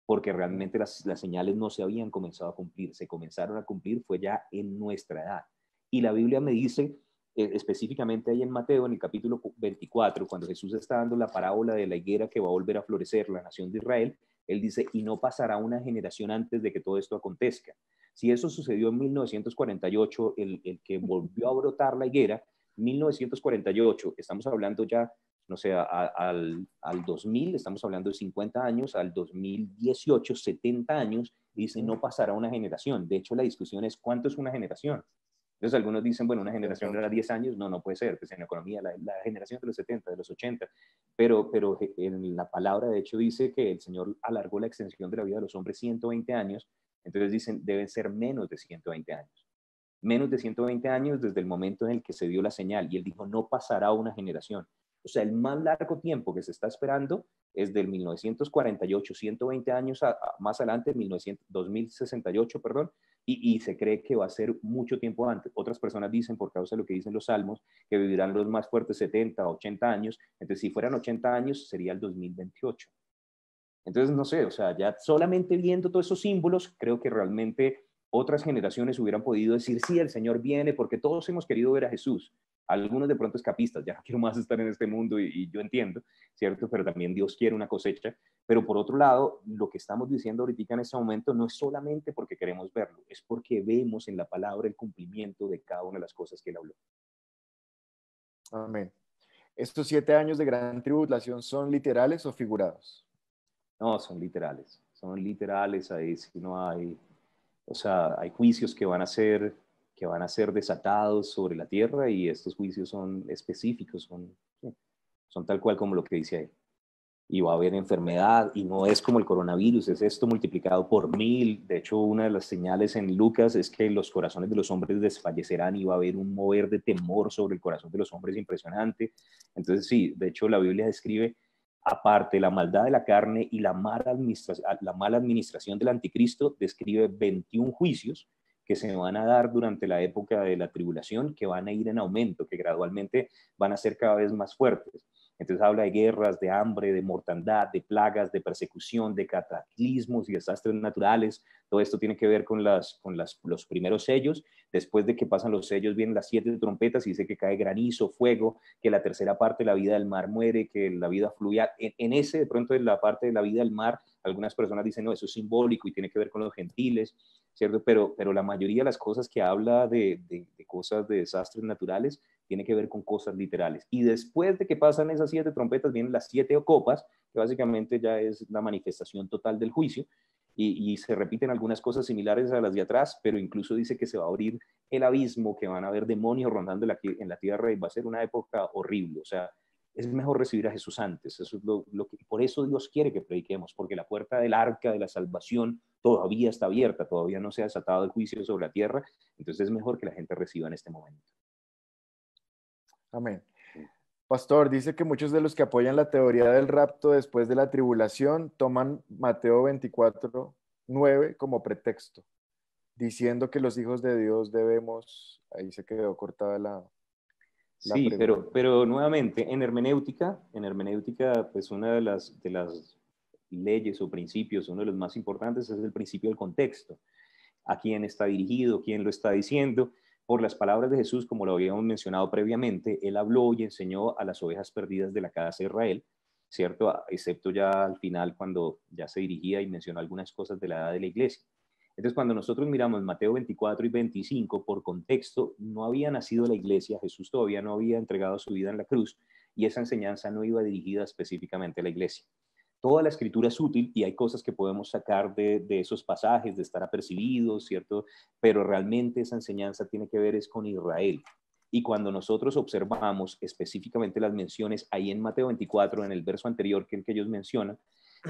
[SPEAKER 2] porque realmente las señales no se habían comenzado a cumplir, se comenzaron a cumplir fue ya en nuestra edad. Y la Biblia me dice específicamente ahí en Mateo, en el capítulo 24, cuando Jesús está dando la parábola de la higuera que va a volver a florecer, la nación de Israel, él dice, y no pasará una generación antes de que todo esto acontezca. Si eso sucedió en 1948, el que volvió a brotar la higuera, 1948, estamos hablando ya, no sé, al 2000, estamos hablando de 50 años, al 2018, 70 años, y dice, no pasará una generación. De hecho, la discusión es, ¿cuánto es una generación? Entonces algunos dicen, bueno, una generación era 10 años, no puede ser, pues en economía, la generación de los 70, de los 80, pero en la palabra de hecho dice que el Señor alargó la extensión de la vida de los hombres 120 años, entonces dicen, deben ser menos de 120 años. Menos de 120 años desde el momento en el que se dio la señal, y él dijo, no pasará una generación. O sea, el más largo tiempo que se está esperando es del 1948, 120 años más adelante, 2068, perdón, y se cree que va a ser mucho tiempo antes. Otras personas dicen, por causa de lo que dicen los salmos, que vivirán los más fuertes 70, 80 años. Entonces, si fueran 80 años, sería el 2028. Entonces, no sé, o sea, ya solamente viendo todos esos símbolos, creo que realmente otras generaciones hubieran podido decir, sí, el Señor viene, porque todos hemos querido ver a Jesús. Algunos de pronto escapistas, ya no quiero más estar en este mundo y yo entiendo, ¿cierto? Pero también Dios quiere una cosecha. Pero por otro lado, lo que estamos diciendo ahorita en este momento no es solamente porque queremos verlo, es porque vemos en la palabra el cumplimiento de cada una de las cosas que él habló.
[SPEAKER 1] Amén. ¿Estos 7 años de gran tribulación son literales o figurados?
[SPEAKER 2] No, son literales, ahí si no hay, o sea, hay juicios que van a ser desatados sobre la tierra y estos juicios son específicos, son tal cual como lo que dice ahí. Y va a haber enfermedad y no es como el coronavirus, es esto multiplicado por 1000. De hecho, una de las señales en Lucas es que los corazones de los hombres desfallecerán y va a haber un mover de temor sobre el corazón de los hombres impresionante. Entonces, sí, de hecho la Biblia describe, aparte la maldad de la carne y la mala administración del anticristo, describe 21 juicios que se van a dar durante la época de la tribulación, que van a ir en aumento, que gradualmente van a ser cada vez más fuertes. Entonces habla de guerras, de hambre, de mortandad, de plagas, de persecución, de cataclismos y desastres naturales. Todo esto tiene que ver con los primeros sellos. Después de que pasan los sellos vienen las 7 trompetas y dice que cae granizo, fuego, que la tercera parte de la vida del mar muere, que la vida fluye. En ese, de pronto, en la parte de la vida del mar, algunas personas dicen, no, eso es simbólico y tiene que ver con los gentiles, ¿cierto? Pero la mayoría de las cosas que habla de cosas de desastres naturales tiene que ver con cosas literales. Y después de que pasan esas 7 trompetas, vienen las 7 copas, que básicamente ya es la manifestación total del juicio, y se repiten algunas cosas similares a las de atrás, pero incluso dice que se va a abrir el abismo, que van a haber demonios rondando en la tierra y va a ser una época horrible. O sea, es mejor recibir a Jesús antes. Eso es lo que, por eso Dios quiere que prediquemos, porque la puerta del arca de la salvación todavía está abierta, todavía no se ha desatado el juicio sobre la tierra, entonces es mejor que la gente reciba en este momento.
[SPEAKER 1] Amén. Pastor, dice que muchos de los que apoyan la teoría del rapto después de la tribulación toman Mateo 24:9 como pretexto, diciendo que los hijos de Dios debemos, ahí se quedó cortada la
[SPEAKER 2] Sí,
[SPEAKER 1] pregunta.
[SPEAKER 2] pero nuevamente, en hermenéutica, pues una de las leyes o principios, uno de los más importantes es el principio del contexto. A quién está dirigido, quién lo está diciendo. Por las palabras de Jesús, como lo habíamos mencionado previamente, él habló y enseñó a las ovejas perdidas de la casa de Israel, ¿cierto? Excepto ya al final cuando ya se dirigía y mencionó algunas cosas de la edad de la iglesia. Entonces, cuando nosotros miramos Mateo 24 y 25, por contexto, no había nacido la iglesia, Jesús todavía no había entregado su vida en la cruz y esa enseñanza no iba dirigida específicamente a la iglesia. Toda la escritura es útil y hay cosas que podemos sacar de esos pasajes, de estar apercibidos, ¿cierto? Pero realmente esa enseñanza tiene que ver es con Israel. Y cuando nosotros observamos específicamente las menciones ahí en Mateo 24, en el verso anterior que ellos mencionan,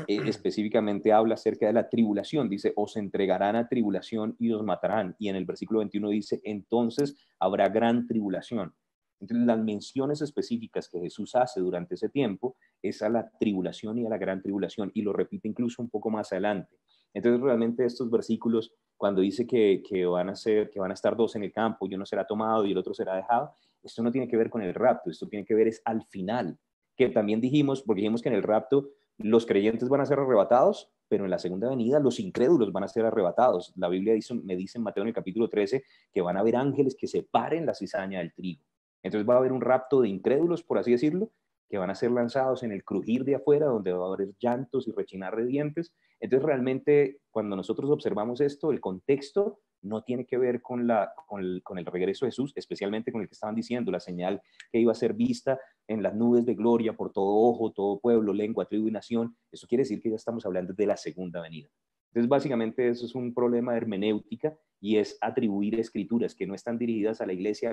[SPEAKER 2] específicamente habla acerca de la tribulación. Dice, os entregarán a tribulación y os matarán. Y en el versículo 21 dice, entonces habrá gran tribulación. Entonces, las menciones específicas que Jesús hace durante ese tiempo es a la tribulación y a la gran tribulación, y lo repite incluso un poco más adelante. Entonces, realmente estos versículos, cuando dice que van a estar 2 en el campo, y uno será tomado y el otro será dejado, esto no tiene que ver con el rapto, esto tiene que ver es al final, que también dijimos, porque dijimos que en el rapto los creyentes van a ser arrebatados, pero en la segunda venida los incrédulos van a ser arrebatados. La Biblia me dice en Mateo en el capítulo 13 que van a haber ángeles que separen la cizaña del trigo. Entonces va a haber un rapto de incrédulos, por así decirlo, que van a ser lanzados en el crujir de afuera, donde va a haber llantos y rechinar de dientes. Entonces realmente cuando nosotros observamos esto, el contexto no tiene que ver con el regreso de Jesús, especialmente con el que estaban diciendo, la señal que iba a ser vista en las nubes de gloria por todo ojo, todo pueblo, lengua, tribu y nación. Eso quiere decir que ya estamos hablando de la segunda venida. Entonces básicamente eso es un problema de hermenéutica y es atribuir escrituras que no están dirigidas a la iglesia.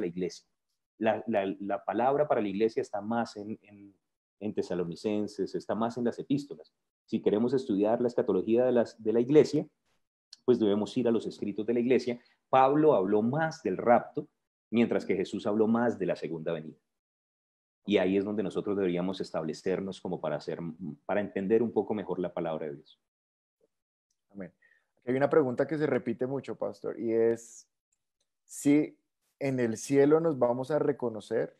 [SPEAKER 2] La palabra para la iglesia está más en Tesalonicenses, está más en las epístolas. Si queremos estudiar la escatología de la iglesia, pues debemos ir a los escritos de la iglesia. Pablo habló más del rapto, mientras que Jesús habló más de la segunda venida. Y ahí es donde nosotros deberíamos establecernos como para entender un poco mejor la palabra de Dios.
[SPEAKER 1] Amén. Aquí hay una pregunta que se repite mucho, pastor, y es si en el cielo nos vamos a reconocer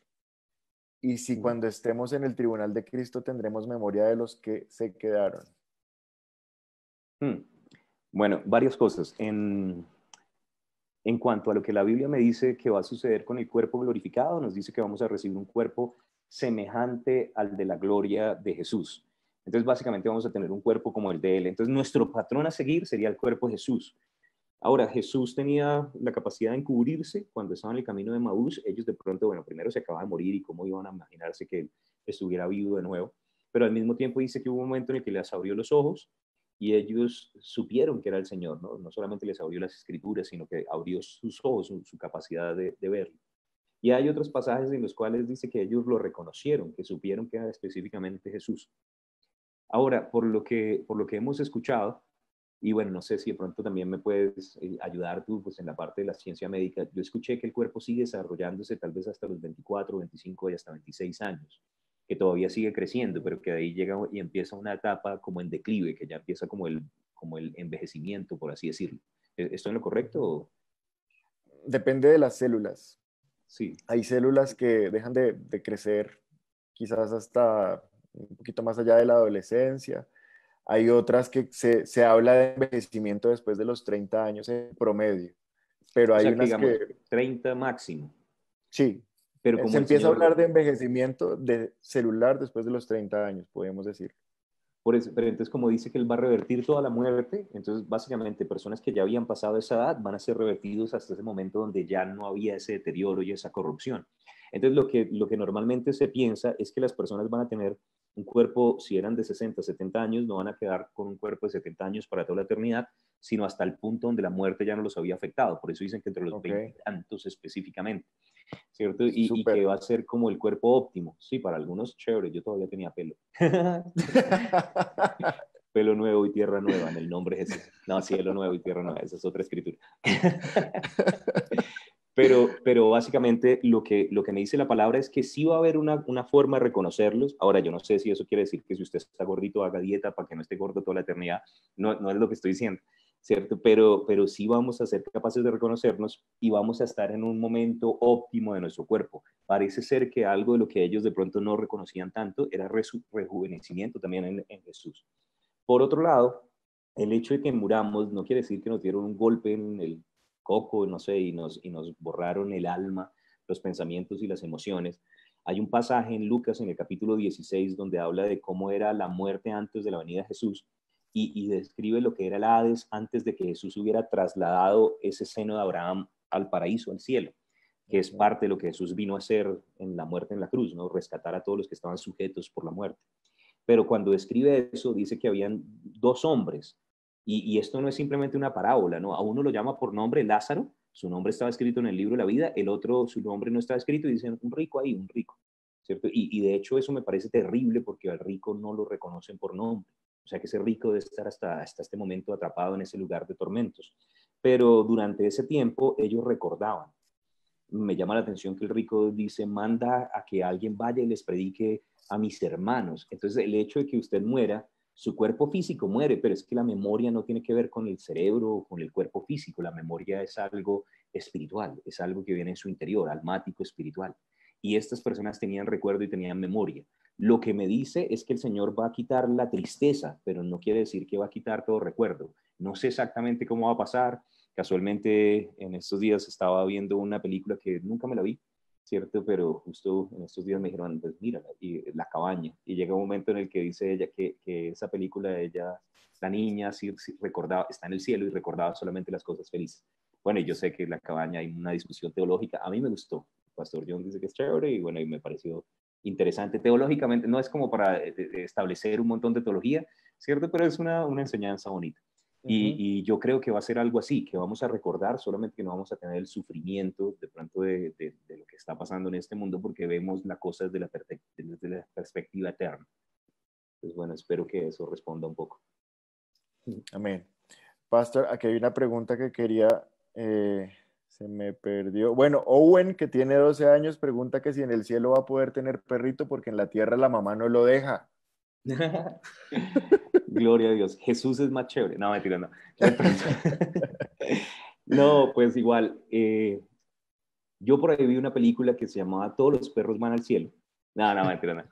[SPEAKER 1] y si cuando estemos en el tribunal de Cristo tendremos memoria de los que se quedaron.
[SPEAKER 2] Bueno, varias cosas. En cuanto a lo que la Biblia me dice que va a suceder con el cuerpo glorificado, nos dice que vamos a recibir un cuerpo semejante al de la gloria de Jesús. Entonces, básicamente vamos a tener un cuerpo como el de Él. Entonces, nuestro patrón a seguir sería el cuerpo de Jesús. Ahora, Jesús tenía la capacidad de encubrirse cuando estaba en el camino de Maús. Ellos de pronto, bueno, primero se acaba de morir y cómo iban a imaginarse que él estuviera vivo de nuevo. Pero al mismo tiempo dice que hubo un momento en el que les abrió los ojos y ellos supieron que era el Señor, ¿no? No solamente les abrió las escrituras, sino que abrió sus ojos, su capacidad de verlo. Y hay otros pasajes en los cuales dice que ellos lo reconocieron, que supieron que era específicamente Jesús. Ahora, por lo que hemos escuchado, y bueno, no sé si de pronto también me puedes ayudar tú pues, en la parte de la ciencia médica, yo escuché que el cuerpo sigue desarrollándose tal vez hasta los 24, 25 y hasta 26 años, que todavía sigue creciendo, pero que de ahí llega y empieza una etapa como en declive, que ya empieza como el envejecimiento, por así decirlo. ¿Estoy en lo correcto?
[SPEAKER 1] Depende de las células.
[SPEAKER 2] Sí.
[SPEAKER 1] Hay células que dejan de crecer quizás hasta un poquito más allá de la adolescencia. Hay otras que se habla de envejecimiento después de los 30 años en promedio, pero
[SPEAKER 2] O
[SPEAKER 1] hay
[SPEAKER 2] sea que
[SPEAKER 1] unas
[SPEAKER 2] digamos
[SPEAKER 1] que
[SPEAKER 2] 30 máximo,
[SPEAKER 1] sí,
[SPEAKER 2] pero
[SPEAKER 1] se
[SPEAKER 2] como el
[SPEAKER 1] empieza a
[SPEAKER 2] Señor,
[SPEAKER 1] hablar de envejecimiento de celular después de los 30 años, podemos decir.
[SPEAKER 2] por eso, pero entonces como dice que Él va a revertir toda la muerte, entonces básicamente personas que ya habían pasado esa edad van a ser revertidos hasta ese momento donde ya no había ese deterioro y esa corrupción. Entonces lo que normalmente se piensa es que las personas van a tener un cuerpo, si eran de 60, 70 años, no van a quedar con un cuerpo de 70 años para toda la eternidad, sino hasta el punto donde la muerte ya no los había afectado. Por eso dicen que entre los
[SPEAKER 1] Ok,
[SPEAKER 2] 20 tantos específicamente. ¿Cierto? Y que
[SPEAKER 1] súper.
[SPEAKER 2] va a ser como el cuerpo óptimo. Sí, para algunos chévere, yo todavía tenía pelo. Pelo nuevo y tierra nueva en el nombre de Jesús. No, cielo nuevo y tierra nueva, esa es otra escritura. Pero básicamente lo que me dice la palabra es que sí va a haber una forma de reconocerlos. Ahora, yo no sé si eso quiere decir que si usted está gordito, haga dieta para que no esté gordo toda la eternidad. No, no es lo que estoy diciendo, ¿cierto? Pero sí vamos a ser capaces de reconocernos y vamos a estar en un momento óptimo de nuestro cuerpo. Parece ser que algo de lo que ellos de pronto no reconocían tanto era rejuvenecimiento también en Jesús. Por otro lado, el hecho de que muramos no quiere decir que nos dieron un golpe en el coco, no sé, y nos borraron el alma, los pensamientos y las emociones. Hay un pasaje en Lucas, en el capítulo 16, donde habla de cómo era la muerte antes de la venida de Jesús y describe lo que era el Hades antes de que Jesús hubiera trasladado ese seno de Abraham al paraíso, al cielo, que es parte de lo que Jesús vino a hacer en la muerte en la cruz, ¿no? Rescatar a todos los que estaban sujetos por la muerte. Pero cuando describe eso, dice que habían dos hombres, y esto no es simplemente una parábola, ¿no? A uno lo llama por nombre Lázaro, su nombre estaba escrito en el libro de la vida, el otro, su nombre no estaba escrito, y dicen, un rico ahí, un rico, ¿cierto? Y de hecho eso me parece terrible porque al rico no lo reconocen por nombre, o sea que ese rico debe estar hasta este momento atrapado en ese lugar de tormentos. Pero durante ese tiempo ellos recordaban. Me llama la atención que el rico dice, manda a que alguien vaya y les predique a mis hermanos. Entonces, el hecho de que usted muera, su cuerpo físico muere, pero es que la memoria no tiene que ver con el cerebro o con el cuerpo físico. La memoria es algo espiritual, es algo que viene en su interior, almático, espiritual. Y estas personas tenían recuerdo y tenían memoria. Lo que me dice es que el Señor va a quitar la tristeza, pero no quiere decir que va a quitar todo recuerdo. No sé exactamente cómo va a pasar. Casualmente en estos días estaba viendo una película que nunca me la vi, ¿cierto? Pero justo en estos días me dijeron, pues mira, y La Cabaña. Y llega un momento en el que dice ella que esa película, ella, la niña, sí recordaba, está en el cielo y recordaba solamente las cosas felices. Bueno, y yo sé que La Cabaña hay una discusión teológica, a mí me gustó. Pastor John dice que es chévere y bueno, y me pareció interesante. Teológicamente, no es como para establecer un montón de teología, ¿cierto? Pero es una enseñanza bonita.
[SPEAKER 1] Ujú.
[SPEAKER 2] Y yo creo que va a ser algo así, que vamos a recordar, solamente que no vamos a tener el sufrimiento de pronto de lo que está pasando en este mundo, porque vemos la cosa desde la perspectiva eterna. Pues bueno, espero que eso responda un poco.
[SPEAKER 1] Amén. Pastor, aquí hay una pregunta que quería, se me perdió. Bueno, Owen, que tiene 12 años, pregunta que si en el cielo va a poder tener perrito porque en la tierra la mamá no lo deja.
[SPEAKER 2] Gloria a Dios. Jesús es más chévere. No, mentira, no. No, pues igual. Yo por ahí vi una película que se llamaba Todos los perros van al cielo. No, no, mentira, no.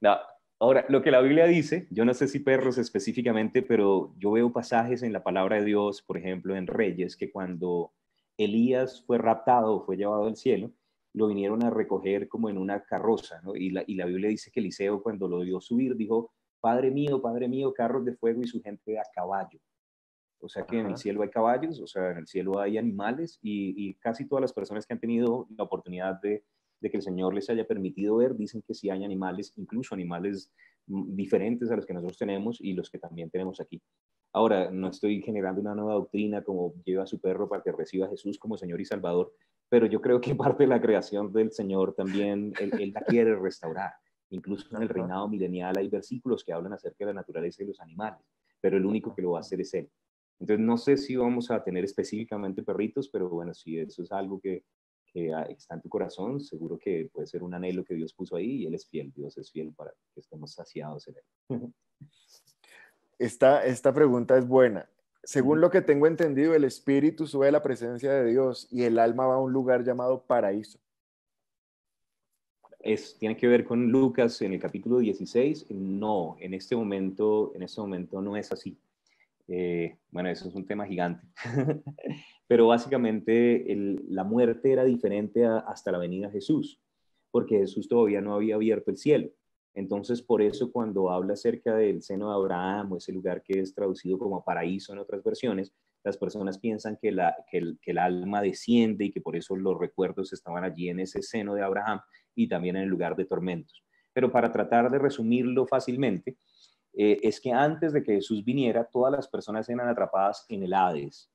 [SPEAKER 2] No. Ahora, lo que la Biblia dice, yo no sé si perros específicamente, pero yo veo pasajes en la palabra de Dios, por ejemplo, en Reyes, que cuando Elías fue raptado, fue llevado al cielo, lo vinieron a recoger como en una carroza, ¿no? Y la Biblia dice que Eliseo, cuando lo vio subir, dijo, Padre mío, carros de fuego y su gente a caballo. O sea que en el
[SPEAKER 1] Ajá.
[SPEAKER 2] cielo hay caballos, o sea, en el cielo hay animales y casi todas las personas que han tenido la oportunidad de que el Señor les haya permitido ver, dicen que sí hay animales, incluso animales diferentes a los que nosotros tenemos y los que también tenemos aquí. Ahora, no estoy generando una nueva doctrina como lleva a su perro para que reciba a Jesús como Señor y Salvador, pero yo creo que parte de la creación del Señor también, Él la quiere restaurar. Incluso en el
[SPEAKER 1] Ajá.
[SPEAKER 2] reinado milenial hay versículos que hablan acerca de la naturaleza de los animales, pero el único que lo va a hacer es Él. Entonces, no sé si vamos a tener específicamente perritos, pero bueno, si eso es algo que está en tu corazón, seguro que puede ser un anhelo que Dios puso ahí y Él es fiel, Dios es fiel para que estemos saciados en Él.
[SPEAKER 1] Esta pregunta es buena. Según lo que tengo entendido, el espíritu sube a la presencia de Dios y el alma va a un lugar llamado paraíso.
[SPEAKER 2] Tiene que ver con Lucas en el capítulo 16. No, en este momento no es así. Bueno, eso es un tema gigante. Pero básicamente la muerte era diferente hasta la venida de Jesús, porque Jesús todavía no había abierto el cielo. Entonces, por eso cuando habla acerca del seno de Abraham, o ese lugar que es traducido como paraíso en otras versiones, las personas piensan que el alma desciende y que por eso los recuerdos estaban allí en ese seno de Abraham y también en el lugar de tormentos. Pero para tratar de resumirlo fácilmente, es que antes de que Jesús viniera, todas las personas eran atrapadas en el Hades,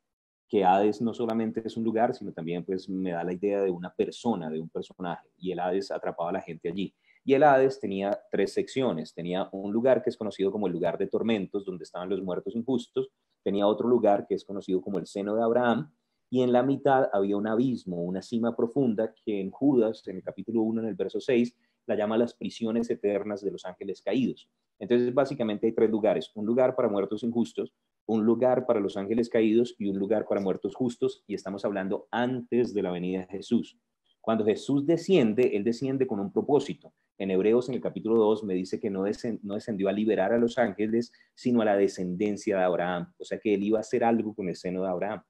[SPEAKER 2] que Hades no solamente es un lugar, sino también pues me da la idea de una persona, de un personaje, y el Hades atrapaba a la gente allí. Y el Hades tenía tres secciones. Tenía un lugar que es conocido como el lugar de tormentos, donde estaban los muertos injustos. Tenía otro lugar que es conocido como el seno de Abraham. Y en la mitad había un abismo, una cima profunda, que en Judas, en el capítulo 1, en el verso 6, la llama las prisiones eternas de los ángeles caídos. Entonces, básicamente hay tres lugares: un lugar para muertos injustos, un lugar para los ángeles caídos y un lugar para muertos justos, y estamos hablando antes de la venida de Jesús. Cuando Jesús desciende, Él desciende con un propósito. En Hebreos, en el capítulo 2, me dice que no descendió a liberar a los ángeles, sino a la descendencia de Abraham. O sea que Él iba a hacer algo con el seno de Abraham.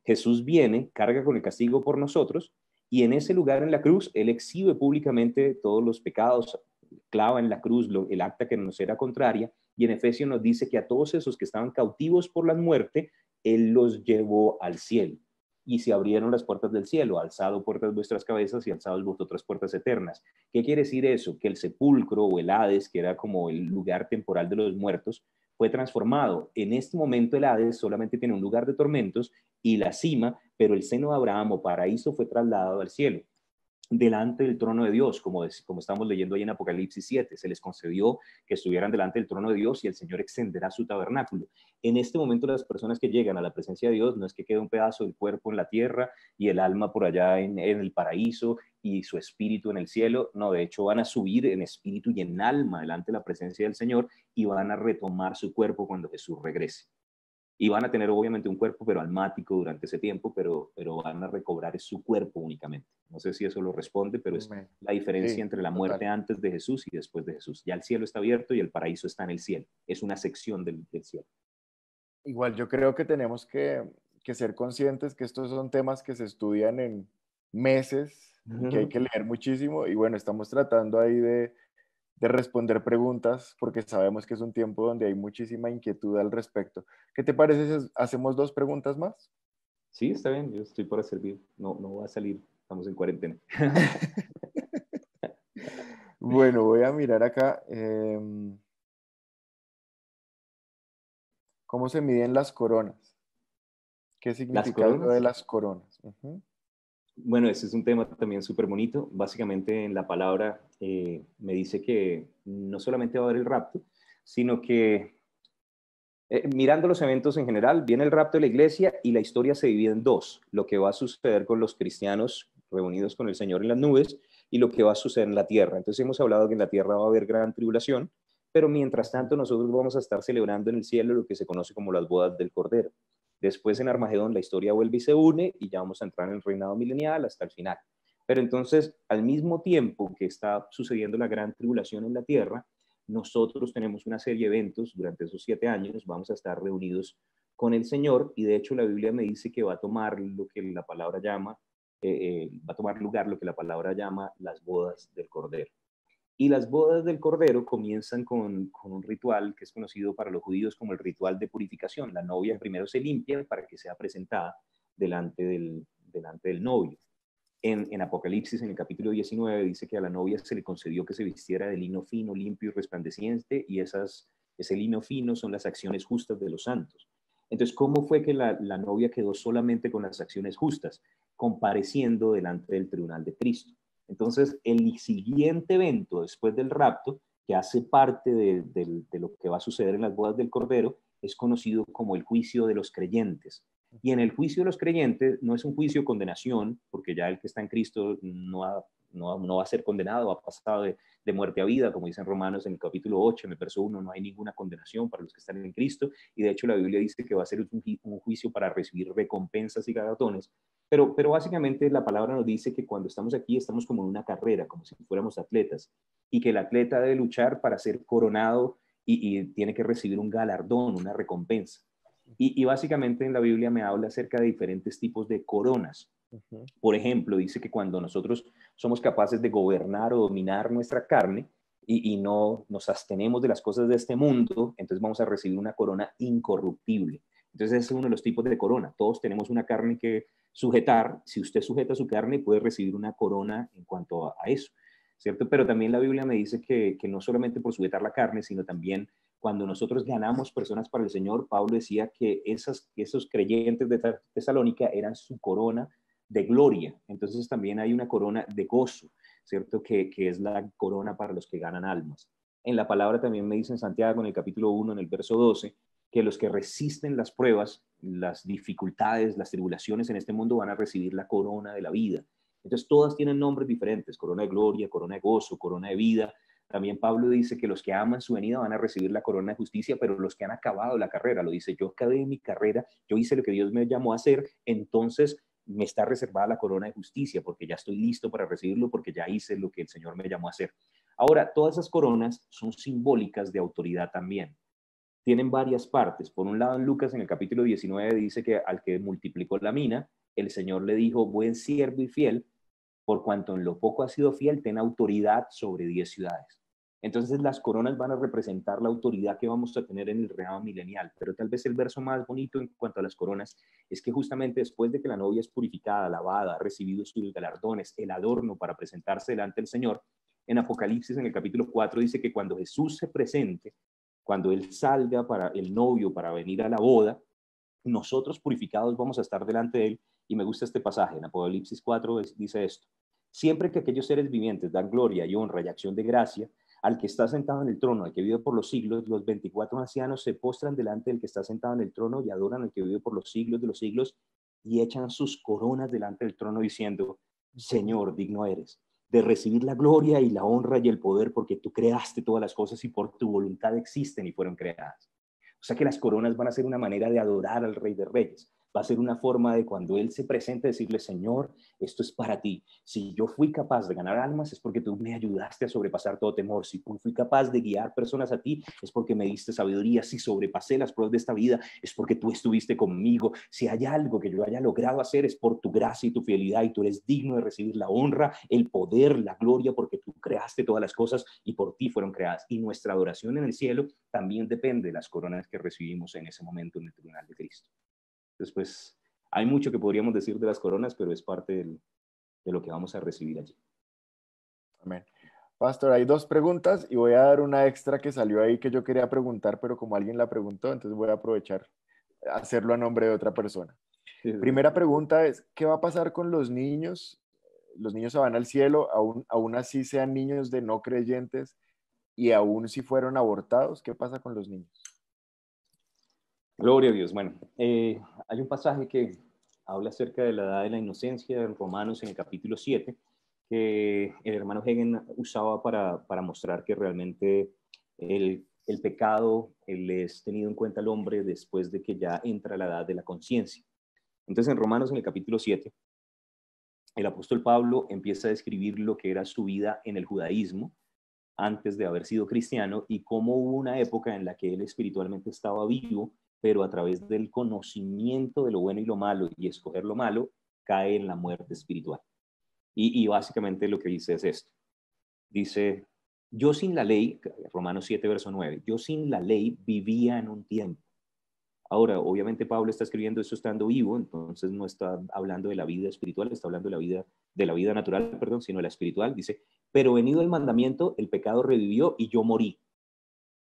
[SPEAKER 2] Jesús viene, carga con el castigo por nosotros, y en ese lugar en la cruz, Él exhibe públicamente todos los pecados, clava en la cruz el acta que nos era contraria, y en Efesios nos dice que a todos esos que estaban cautivos por la muerte, Él los llevó al cielo. Y se abrieron las puertas del cielo: alzado puertas vuestras cabezas y alzados vosotras puertas eternas. ¿Qué quiere decir eso? Que el sepulcro o el Hades, que era como el lugar temporal de los muertos, fue transformado. En este momento el Hades solamente tiene un lugar de tormentos y la cima, pero el seno de Abraham o paraíso fue trasladado al cielo, delante del trono de Dios, como estamos leyendo ahí en Apocalipsis 7. Se les concedió que estuvieran delante del trono de Dios y el Señor extenderá su tabernáculo. En este momento las personas que llegan a la presencia de Dios no es que quede un pedazo del cuerpo en la tierra y el alma por allá en el paraíso y su espíritu en el cielo. No, de hecho van a subir en espíritu y en alma delante de la presencia del Señor y van a retomar su cuerpo cuando Jesús regrese. Y van a tener obviamente un cuerpo, pero almático durante ese tiempo, pero van a recobrar su cuerpo únicamente. No sé si eso lo responde, pero es la diferencia entre la muerte antes de Jesús y después de Jesús. Ya el cielo está abierto y el paraíso está en el cielo. Es una sección del cielo.
[SPEAKER 1] Igual yo creo que tenemos que ser conscientes que estos son temas que se estudian en meses y que hay que leer muchísimo. Y bueno, estamos tratando ahí de responder preguntas, porque sabemos que es un tiempo donde hay muchísima inquietud al respecto. ¿Qué te parece si hacemos 2 preguntas más?
[SPEAKER 2] Sí, está bien, yo estoy para servir. No voy a salir, estamos en cuarentena.
[SPEAKER 1] Bueno, voy a mirar acá. ¿Cómo se miden las coronas? ¿Qué significa lo de las coronas?
[SPEAKER 2] Bueno, ese es un tema también súper bonito. Básicamente en la palabra me dice que no solamente va a haber el rapto, sino que mirando los eventos en general, viene el rapto de la iglesia y la historia se divide en dos: lo que va a suceder con los cristianos reunidos con el Señor en las nubes y lo que va a suceder en la tierra. Entonces hemos hablado que en la tierra va a haber gran tribulación, pero mientras tanto nosotros vamos a estar celebrando en el cielo lo que se conoce como las bodas del Cordero. Después en Armagedón la historia vuelve y se une y ya vamos a entrar en el reinado milenial hasta el final. Pero entonces, al mismo tiempo que está sucediendo la gran tribulación en la tierra, nosotros tenemos una serie de eventos durante esos 7 años. Vamos a estar reunidos con el Señor y de hecho la Biblia me dice que va a tomar lo que la palabra llama, va a tomar lugar lo que la palabra llama las bodas del Cordero. Y las bodas del Cordero comienzan con un ritual que es conocido para los judíos como el ritual de purificación. La novia primero se limpia para que sea presentada delante del novio. En Apocalipsis, en el capítulo 19, dice que a la novia se le concedió que se vistiera de lino fino, limpio y resplandeciente, y ese lino fino son las acciones justas de los santos. Entonces, ¿cómo fue que la novia quedó solamente con las acciones justas? Compareciendo delante del tribunal de Cristo. Entonces, el siguiente evento después del rapto, que hace parte de lo que va a suceder en las bodas del Cordero, es conocido como el juicio de los creyentes. Y en el juicio de los creyentes no es un juicio de condenación, porque ya el que está en Cristo no va a ser condenado, ha pasado de muerte a vida, como dicen Romanos en el capítulo 8, en el verso 1, no hay ninguna condenación para los que están en Cristo, y de hecho la Biblia dice que va a ser un juicio para recibir recompensas y galardones, Pero básicamente la palabra nos dice que cuando estamos aquí estamos como en una carrera, como si fuéramos atletas, y que el atleta debe luchar para ser coronado y tiene que recibir un galardón, una recompensa. Y básicamente en la Biblia me habla acerca de diferentes tipos de coronas. Por ejemplo, dice que cuando nosotros somos capaces de gobernar o dominar nuestra carne y no nos abstenemos de las cosas de este mundo, entonces vamos a recibir una corona incorruptible. Entonces ese es uno de los tipos de corona. Todos tenemos una carne que sujetar. Si usted sujeta su carne, puede recibir una corona en cuanto a eso, ¿cierto? Pero también la Biblia me dice que no solamente por sujetar la carne, sino también cuando nosotros ganamos personas para el Señor. Pablo decía que esos creyentes de Tesalónica eran su corona de gloria. Entonces también hay una corona de gozo, ¿cierto? Que es la corona para los que ganan almas. En la palabra también me dice en Santiago, en el capítulo 1, en el verso 12, que los que resisten las pruebas, las dificultades, las tribulaciones en este mundo van a recibir la corona de la vida. Entonces todas tienen nombres diferentes: corona de gloria, corona de gozo, corona de vida. También Pablo dice que los que aman su venida van a recibir la corona de justicia, pero los que han acabado la carrera, lo dice: yo acabé mi carrera, yo hice lo que Dios me llamó a hacer, entonces me está reservada la corona de justicia, porque ya estoy listo para recibirlo, porque ya hice lo que el Señor me llamó a hacer. Ahora, todas esas coronas son simbólicas de autoridad también. Tienen varias partes. Por un lado, en Lucas, en el capítulo 19, dice que al que multiplicó la mina, el Señor le dijo: buen siervo y fiel, por cuanto en lo poco has sido fiel, ten autoridad sobre 10 ciudades. Entonces las coronas van a representar la autoridad que vamos a tener en el reino milenial. Pero tal vez el verso más bonito en cuanto a las coronas es que justamente después de que la novia es purificada, lavada, ha recibido sus galardones, el adorno para presentarse delante del Señor, en Apocalipsis, en el capítulo 4, dice que cuando Jesús se presente, cuando Él salga para el novio, para venir a la boda, nosotros purificados vamos a estar delante de Él. Y me gusta este pasaje, en Apocalipsis 4 dice esto: siempre que aquellos seres vivientes dan gloria y honra y acción de gracia al que está sentado en el trono, al que vive por los siglos, los 24 ancianos se postran delante del que está sentado en el trono y adoran al que vive por los siglos de los siglos y echan sus coronas delante del trono diciendo: Señor, digno eres de recibir la gloria y la honra y el poder, porque tú creaste todas las cosas y por tu voluntad existen y fueron creadas. O sea que las coronas van a ser una manera de adorar al Rey de Reyes. Va a ser una forma de, cuando Él se presente, decirle: Señor, esto es para ti. Si yo fui capaz de ganar almas, es porque tú me ayudaste a sobrepasar todo temor. Si fui capaz de guiar personas a ti, es porque me diste sabiduría. Si sobrepasé las pruebas de esta vida, es porque tú estuviste conmigo. Si hay algo que yo haya logrado hacer, es por tu gracia y tu fidelidad, y tú eres digno de recibir la honra, el poder, la gloria, porque tú creaste todas las cosas y por ti fueron creadas. Y nuestra adoración en el cielo también depende de las coronas que recibimos en ese momento en el tribunal de Cristo. Entonces, pues, hay mucho que podríamos decir de las coronas, pero es parte de lo que vamos a recibir allí.
[SPEAKER 1] Amén. Pastor, hay dos preguntas y voy a dar una extra que salió ahí que yo quería preguntar, pero como alguien la preguntó, entonces voy a aprovechar hacerlo a nombre de otra persona. Primera pregunta es: ¿qué va a pasar con los niños? Los niños se van al cielo, aún así sean niños de no creyentes y aún si fueron abortados. ¿Qué pasa con los niños?
[SPEAKER 2] Gloria a Dios. Bueno, hay un pasaje que habla acerca de la edad de la inocencia en Romanos, en el capítulo 7, que el hermano Hegen usaba para mostrar que realmente el pecado es tenido en cuenta al hombre después de que ya entra la edad de la conciencia. Entonces, en Romanos, en el capítulo 7, el apóstol Pablo empieza a describir lo que era su vida en el judaísmo antes de haber sido cristiano, y cómo hubo una época en la que él espiritualmente estaba vivo, pero a través del conocimiento de lo bueno y lo malo y escoger lo malo, cae en la muerte espiritual. Y básicamente lo que dice es esto. Dice: yo sin la ley, Romanos 7, verso 9, yo sin la ley vivía en un tiempo. Ahora, obviamente Pablo está escribiendo esto estando vivo, entonces no está hablando de la vida espiritual, está hablando de la vida natural, perdón, sino de la espiritual. Dice: pero venido el mandamiento, el pecado revivió y yo morí.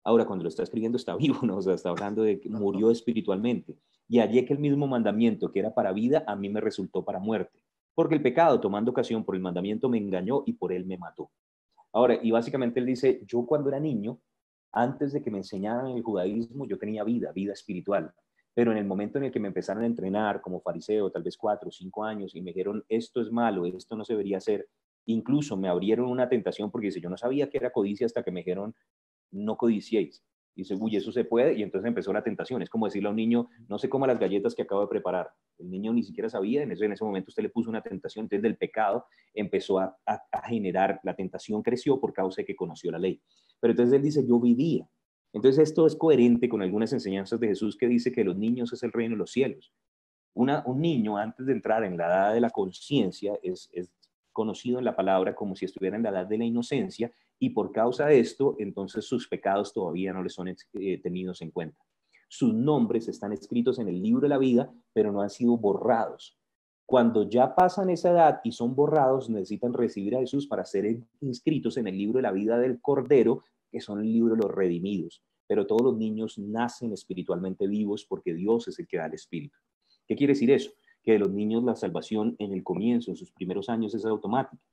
[SPEAKER 2] Ahora, cuando lo está escribiendo está vivo, ¿no? O sea, está hablando de que murió espiritualmente. Y hallé que el mismo mandamiento que era para vida, a mí me resultó para muerte. Porque el pecado, tomando ocasión por el mandamiento, me engañó y por él me mató. Ahora, y básicamente él dice: yo cuando era niño, antes de que me enseñaran el judaísmo, yo tenía vida espiritual. Pero en el momento en el que me empezaron a entrenar como fariseo, tal vez 4 o 5 años, y me dijeron: esto es malo, esto no se debería hacer, incluso me abrieron una tentación, porque dice: yo no sabía que era codicia hasta que me dijeron: no codiciéis. Y dice, uy, eso se puede, y entonces empezó la tentación. Es como decirle a un niño, no se coma las galletas que acabo de preparar. El niño ni siquiera sabía, en ese momento usted le puso una tentación, entonces del pecado empezó a generar, la tentación creció por causa de que conoció la ley. Pero entonces él dice, yo vivía. Entonces esto es coherente con algunas enseñanzas de Jesús que dice que los niños es el reino de los cielos. Un niño antes de entrar en la edad de la conciencia es conocido en la palabra como si estuviera en la edad de la inocencia, y por causa de esto, entonces sus pecados todavía no les son tenidos en cuenta. Sus nombres están escritos en el libro de la vida, pero no han sido borrados. Cuando ya pasan esa edad y son borrados, necesitan recibir a Jesús para ser inscritos en el libro de la vida del Cordero, que son el libro de los redimidos. Pero todos los niños nacen espiritualmente vivos porque Dios es el que da el espíritu. ¿Qué quiere decir eso? Que de los niños la salvación en el comienzo, en sus primeros años, es automática.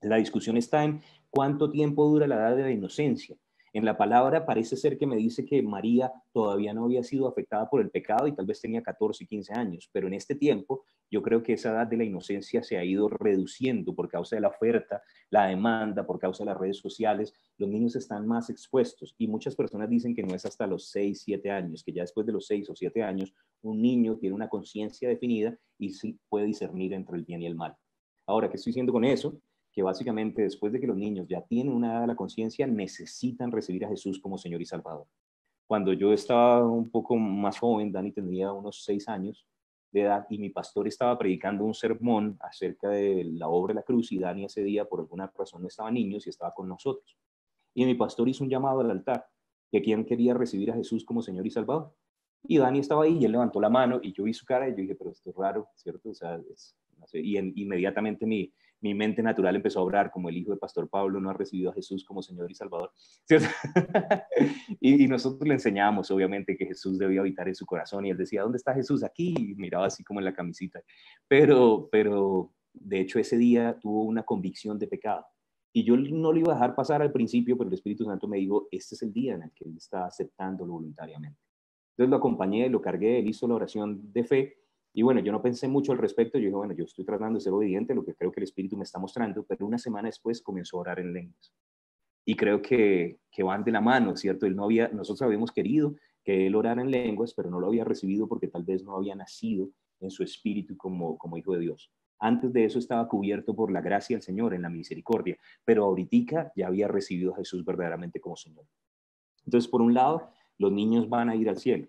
[SPEAKER 2] La discusión está en cuánto tiempo dura la edad de la inocencia. En la palabra parece ser que me dice que María todavía no había sido afectada por el pecado y tal vez tenía 14 y 15 años, pero en este tiempo yo creo que esa edad de la inocencia se ha ido reduciendo por causa de la oferta, la demanda, por causa de las redes sociales. Los niños están más expuestos y muchas personas dicen que no es hasta los 6, 7 años, que ya después de los 6 o 7 años un niño tiene una conciencia definida y sí puede discernir entre el bien y el mal. Ahora, ¿qué estoy diciendo con eso? Que básicamente después de que los niños ya tienen una edad de la conciencia, necesitan recibir a Jesús como Señor y Salvador. Cuando yo estaba un poco más joven, Dani tenía unos 6 años de edad y mi pastor estaba predicando un sermón acerca de la obra de la cruz y Dani ese día por alguna razón no estaba niños y estaba con nosotros. Y mi pastor hizo un llamado al altar de quien quería recibir a Jesús como Señor y Salvador. Y Dani estaba ahí y él levantó la mano y yo vi su cara y yo dije, pero esto es raro, ¿cierto? O sea, no sé. Y inmediatamente mi mente natural empezó a obrar como el hijo de Pastor Pablo no ha recibido a Jesús como Señor y Salvador. ¿Cierto? y nosotros le enseñábamos, obviamente, que Jesús debía habitar en su corazón. Y él decía, ¿dónde está Jesús? Aquí. Y miraba así como en la camisita. Pero de hecho, ese día tuvo una convicción de pecado. Y yo no lo iba a dejar pasar al principio, pero el Espíritu Santo me dijo, este es el día en el que él está aceptándolo voluntariamente. Entonces lo acompañé, lo cargué, él hizo la oración de fe. Y bueno, yo no pensé mucho al respecto. Yo dije, bueno, yo estoy tratando de ser obediente a lo que creo que el Espíritu me está mostrando, pero una semana después comenzó a orar en lenguas. Y creo que van de la mano, ¿cierto? Nosotros habíamos querido que él orara en lenguas, pero no lo había recibido porque tal vez no había nacido en su espíritu como hijo de Dios. Antes de eso estaba cubierto por la gracia del Señor en la misericordia, pero ahorita ya había recibido a Jesús verdaderamente como Señor. Entonces, por un lado, los niños van a ir al cielo.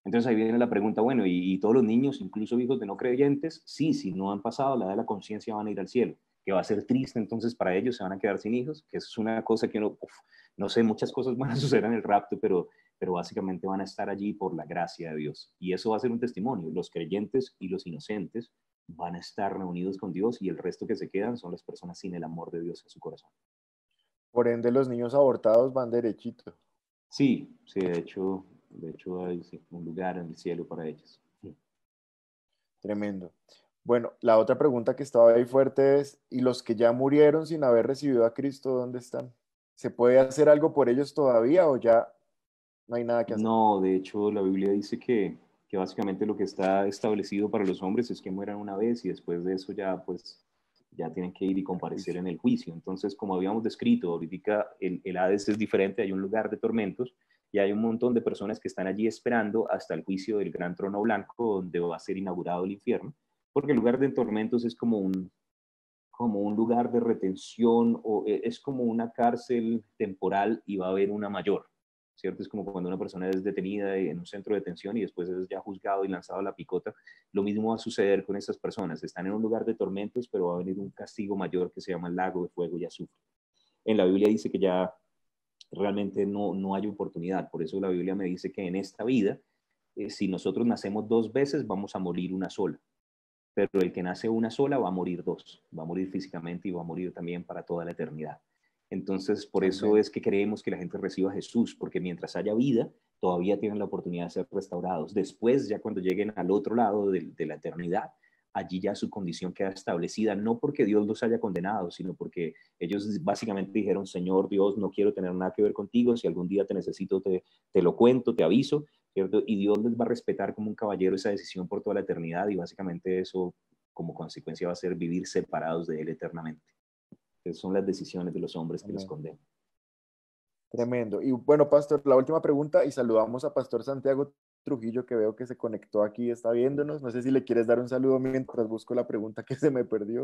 [SPEAKER 2] Entonces ahí viene la pregunta, bueno, ¿y todos los niños, incluso hijos de no creyentes? Sí, si no han pasado la edad de la conciencia van a ir al cielo, que va a ser triste entonces para ellos, se van a quedar sin hijos, que es una cosa que no sé, muchas cosas van a suceder en el rapto, pero básicamente van a estar allí por la gracia de Dios. Y eso va a ser un testimonio. Los creyentes y los inocentes van a estar reunidos con Dios y el resto que se quedan son las personas sin el amor de Dios en su corazón.
[SPEAKER 1] Por ende, los niños abortados van derechito.
[SPEAKER 2] Sí, de hecho hay un lugar en el cielo para ellos.
[SPEAKER 1] Tremendo. Bueno, la otra pregunta que estaba ahí fuerte es, ¿y los que ya murieron sin haber recibido a Cristo, dónde están? ¿Se puede hacer algo por ellos todavía o ya no hay nada que hacer?
[SPEAKER 2] No, de hecho la Biblia dice que básicamente lo que está establecido para los hombres es que mueran una vez y después de eso ya tienen que ir y comparecer en el juicio. Entonces, como habíamos descrito, ahorita el Hades es diferente, hay un lugar de tormentos y hay un montón de personas que están allí esperando hasta el juicio del gran trono blanco donde va a ser inaugurado el infierno, porque el lugar de tormentos es como un lugar de retención o es como una cárcel temporal y va a haber una mayor, ¿cierto? Es como cuando una persona es detenida en un centro de detención y después es ya juzgado y lanzado a la picota. Lo mismo va a suceder con estas personas. Están en un lugar de tormentos, pero va a venir un castigo mayor que se llama el lago de fuego y azufre. En la Biblia dice que ya realmente no hay oportunidad. Por eso la Biblia me dice que en esta vida, si nosotros nacemos 2 veces, vamos a morir una sola. Pero el que nace una sola va a morir 2, va a morir físicamente y va a morir también para toda la eternidad. Entonces, por eso
[SPEAKER 1] Amén.
[SPEAKER 2] es que queremos que la gente reciba a Jesús, porque mientras haya vida, todavía tienen la oportunidad de ser restaurados. Después, ya cuando lleguen al otro lado de la eternidad, allí ya su condición queda establecida, no porque Dios los haya condenado, sino porque ellos básicamente dijeron, Señor Dios, no quiero tener nada que ver contigo, si algún día te necesito, te lo cuento, te aviso, ¿cierto? Y Dios les va a respetar como un caballero esa decisión por toda la eternidad y básicamente eso como consecuencia va a ser vivir separados de Él eternamente. Entonces son las decisiones de los hombres que los
[SPEAKER 1] Amén.
[SPEAKER 2] condenan.
[SPEAKER 1] Tremendo. Y bueno, Pastor, la última pregunta y saludamos a Pastor Santiago Trujillo, que veo que se conectó aquí y está viéndonos. No sé si le quieres dar un saludo mientras busco la pregunta que se me perdió.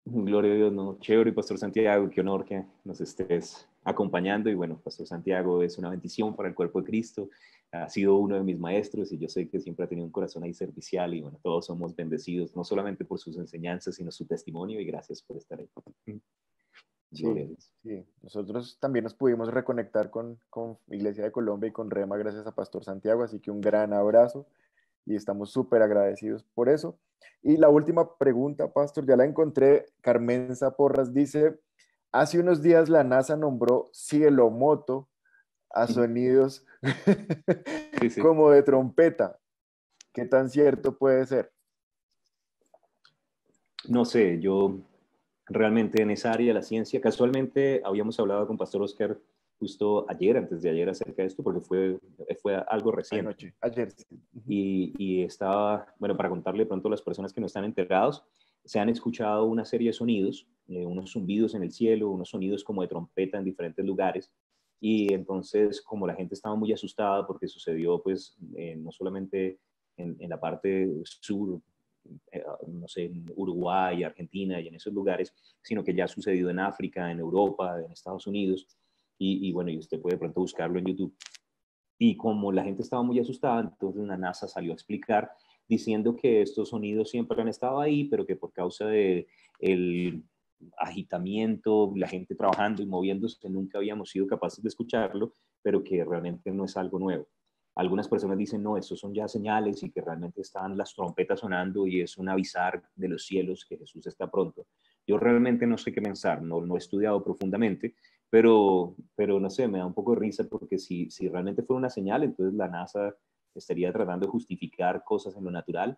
[SPEAKER 2] Gloria a Dios, no, chévere, Pastor Santiago, qué honor que nos estés acompañando. Y bueno, Pastor Santiago es una bendición para el cuerpo de Cristo, ha sido uno de mis maestros y yo sé que siempre ha tenido un corazón ahí servicial y bueno, todos somos bendecidos, no solamente por sus enseñanzas, sino su testimonio y gracias por estar ahí. Gloria a
[SPEAKER 1] Sí,
[SPEAKER 2] Dios.
[SPEAKER 1] sí. Nosotros también nos pudimos reconectar con Iglesia de Colombia y con Rema gracias a Pastor Santiago, así que un gran abrazo y estamos súper agradecidos por eso. Y la última pregunta, Pastor, ya la encontré. Carmenza Porras dice, hace unos días la NASA nombró Cielomoto a sonidos
[SPEAKER 2] Sí, sí.
[SPEAKER 1] como de trompeta. ¿Qué tan cierto puede ser?
[SPEAKER 2] No sé, yo realmente en esa área de la ciencia, casualmente habíamos hablado con Pastor Oscar justo ayer, antes de ayer, acerca de esto, porque fue algo reciente.
[SPEAKER 1] Anoche, ayer. Sí.
[SPEAKER 2] Y estaba, bueno, para contarle pronto a las personas que no están enterados, se han escuchado una serie de sonidos, unos zumbidos en el cielo, unos sonidos como de trompeta en diferentes lugares. Y entonces, como la gente estaba muy asustada porque sucedió, pues, no solamente en la parte sur, no sé, en Uruguay, Argentina y en esos lugares, sino que ya ha sucedido en África, en Europa, en Estados Unidos. Y bueno, y usted puede de pronto buscarlo en YouTube. Y como la gente estaba muy asustada, entonces la NASA salió a explicar diciendo que estos sonidos siempre han estado ahí, pero que por causa de el agitamiento, la gente trabajando y moviéndose, nunca habíamos sido capaces de escucharlo, pero que realmente no es algo nuevo. Algunas personas dicen, no, estos son ya señales y que realmente están las trompetas sonando y es un avisar de los cielos que Jesús está pronto. Yo realmente no sé qué pensar, no he estudiado profundamente, pero no sé, me da un poco de risa porque si realmente fuera una señal, entonces la NASA estaría tratando de justificar cosas en lo natural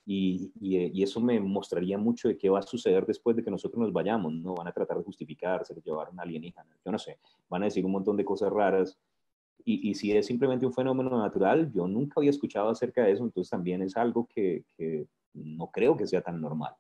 [SPEAKER 2] y eso me mostraría mucho de qué va a suceder después de que nosotros nos vayamos, ¿no? Van a tratar de justificar, se les llevaron a alienígena, yo no sé, van a decir un montón de cosas raras y si es simplemente un fenómeno natural, yo nunca había escuchado acerca de eso, entonces también es algo que no creo que sea tan normal.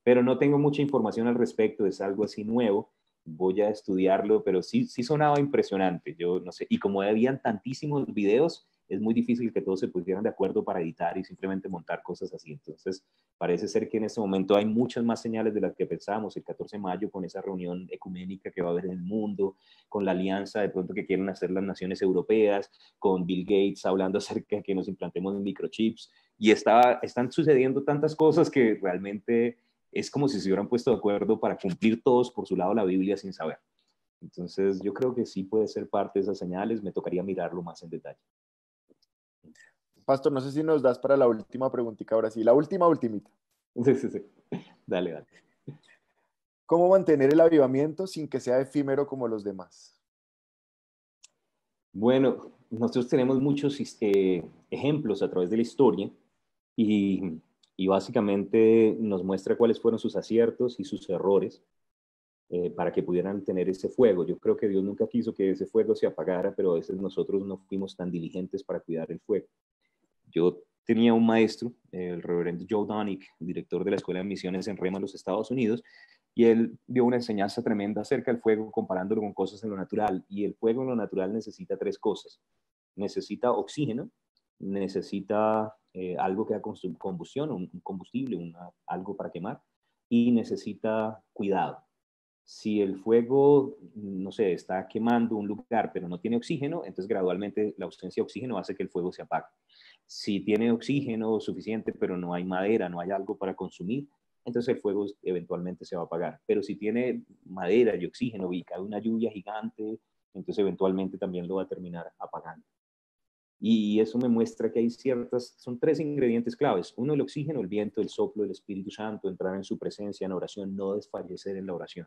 [SPEAKER 2] Pero no tengo mucha información al respecto, es algo así nuevo, voy a estudiarlo, pero sí sonaba impresionante, yo no sé, y como habían tantísimos videos, es muy difícil que todos se pusieran de acuerdo para editar y simplemente montar cosas así, entonces parece ser que en este momento hay muchas más señales de las que pensábamos, el 14 de mayo con esa reunión ecuménica que va a haber en el mundo, con la alianza de pronto que quieren hacer las naciones europeas, con Bill Gates hablando acerca de que nos implantemos microchips, y están sucediendo tantas cosas que realmente es como si se hubieran puesto de acuerdo para cumplir todos por su lado la Biblia sin saber. Entonces, yo creo que sí puede ser parte de esas señales, me tocaría mirarlo más en detalle.
[SPEAKER 1] Pastor, no sé si nos das para la última preguntita ahora sí. La última, ultimita.
[SPEAKER 2] Sí, sí, sí. Dale, dale.
[SPEAKER 1] ¿Cómo mantener el avivamiento sin que sea efímero como los demás?
[SPEAKER 2] Bueno, nosotros tenemos muchos ejemplos a través de la historia y, y básicamente nos muestra cuáles fueron sus aciertos y sus errores para que pudieran tener ese fuego. Yo creo que Dios nunca quiso que ese fuego se apagara, pero a veces nosotros no fuimos tan diligentes para cuidar el fuego. Yo tenía un maestro, el reverendo Joe Donick, director de la Escuela de Misiones en Rema, los Estados Unidos, y él dio una enseñanza tremenda acerca del fuego, comparándolo con cosas en lo natural. Y el fuego en lo natural necesita tres cosas. Necesita oxígeno, necesita algo que haga combustión, un combustible, algo para quemar, y necesita cuidado. Si el fuego, no sé, está quemando un lugar, pero no tiene oxígeno, entonces gradualmente la ausencia de oxígeno hace que el fuego se apague. Si tiene oxígeno suficiente, pero no hay madera, no hay algo para consumir, entonces el fuego eventualmente se va a apagar. Pero si tiene madera y oxígeno y cae una lluvia gigante, entonces eventualmente también lo va a terminar apagando. Y eso me muestra que hay son tres ingredientes claves. Uno, el oxígeno, el viento, el soplo del Espíritu Santo, entrar en su presencia en oración, no desfallecer en la oración.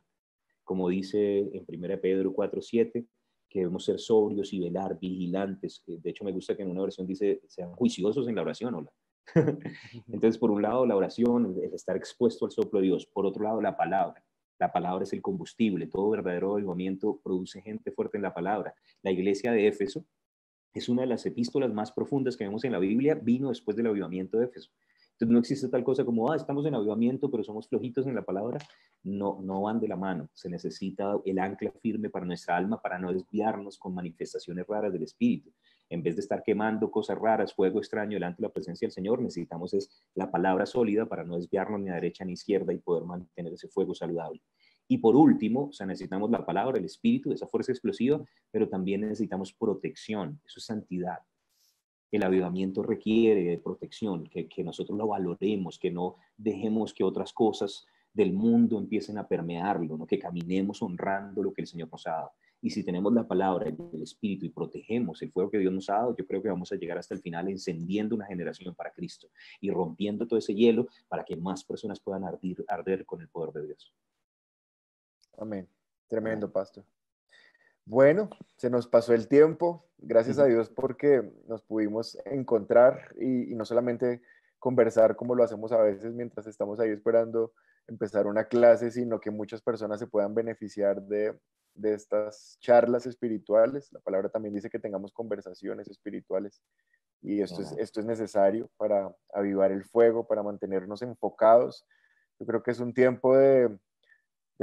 [SPEAKER 2] Como dice en 1 Pedro 4:7, que debemos ser sobrios y velar, vigilantes. De hecho, me gusta que en una versión dice, sean juiciosos en la oración. Hola. Entonces, por un lado, la oración, el estar expuesto al soplo de Dios. Por otro lado, la palabra. La palabra es el combustible. Todo verdadero avivamiento produce gente fuerte en la palabra. La iglesia de Éfeso es una de las epístolas más profundas que vemos en la Biblia, vino después del avivamiento de Éfeso. Entonces no existe tal cosa como, estamos en avivamiento, pero somos flojitos en la palabra. No, no van de la mano. Se necesita el ancla firme para nuestra alma, para no desviarnos con manifestaciones raras del Espíritu. En vez de estar quemando cosas raras, fuego extraño delante de la presencia del Señor, necesitamos es la palabra sólida para no desviarnos ni a derecha ni a izquierda y poder mantener ese fuego saludable. Y por último, o sea, necesitamos la palabra, el Espíritu, esa fuerza explosiva, pero también necesitamos protección, eso es santidad. El avivamiento requiere de protección, que nosotros lo valoremos, que no dejemos que otras cosas del mundo empiecen a permearlo, ¿no? Que caminemos honrando lo que el Señor nos ha dado. Y si tenemos la palabra y el Espíritu y protegemos el fuego que Dios nos ha dado, yo creo que vamos a llegar hasta el final encendiendo una generación para Cristo y rompiendo todo ese hielo para que más personas puedan arder con el poder de Dios.
[SPEAKER 1] Amén. Tremendo, pastor. Bueno, se nos pasó el tiempo. Gracias a Dios porque nos pudimos encontrar y no solamente conversar como lo hacemos a veces mientras estamos ahí esperando empezar una clase, sino que muchas personas se puedan beneficiar de estas charlas espirituales. La palabra también dice que tengamos conversaciones espirituales y esto es necesario para avivar el fuego, para mantenernos enfocados. Yo creo que es un tiempo de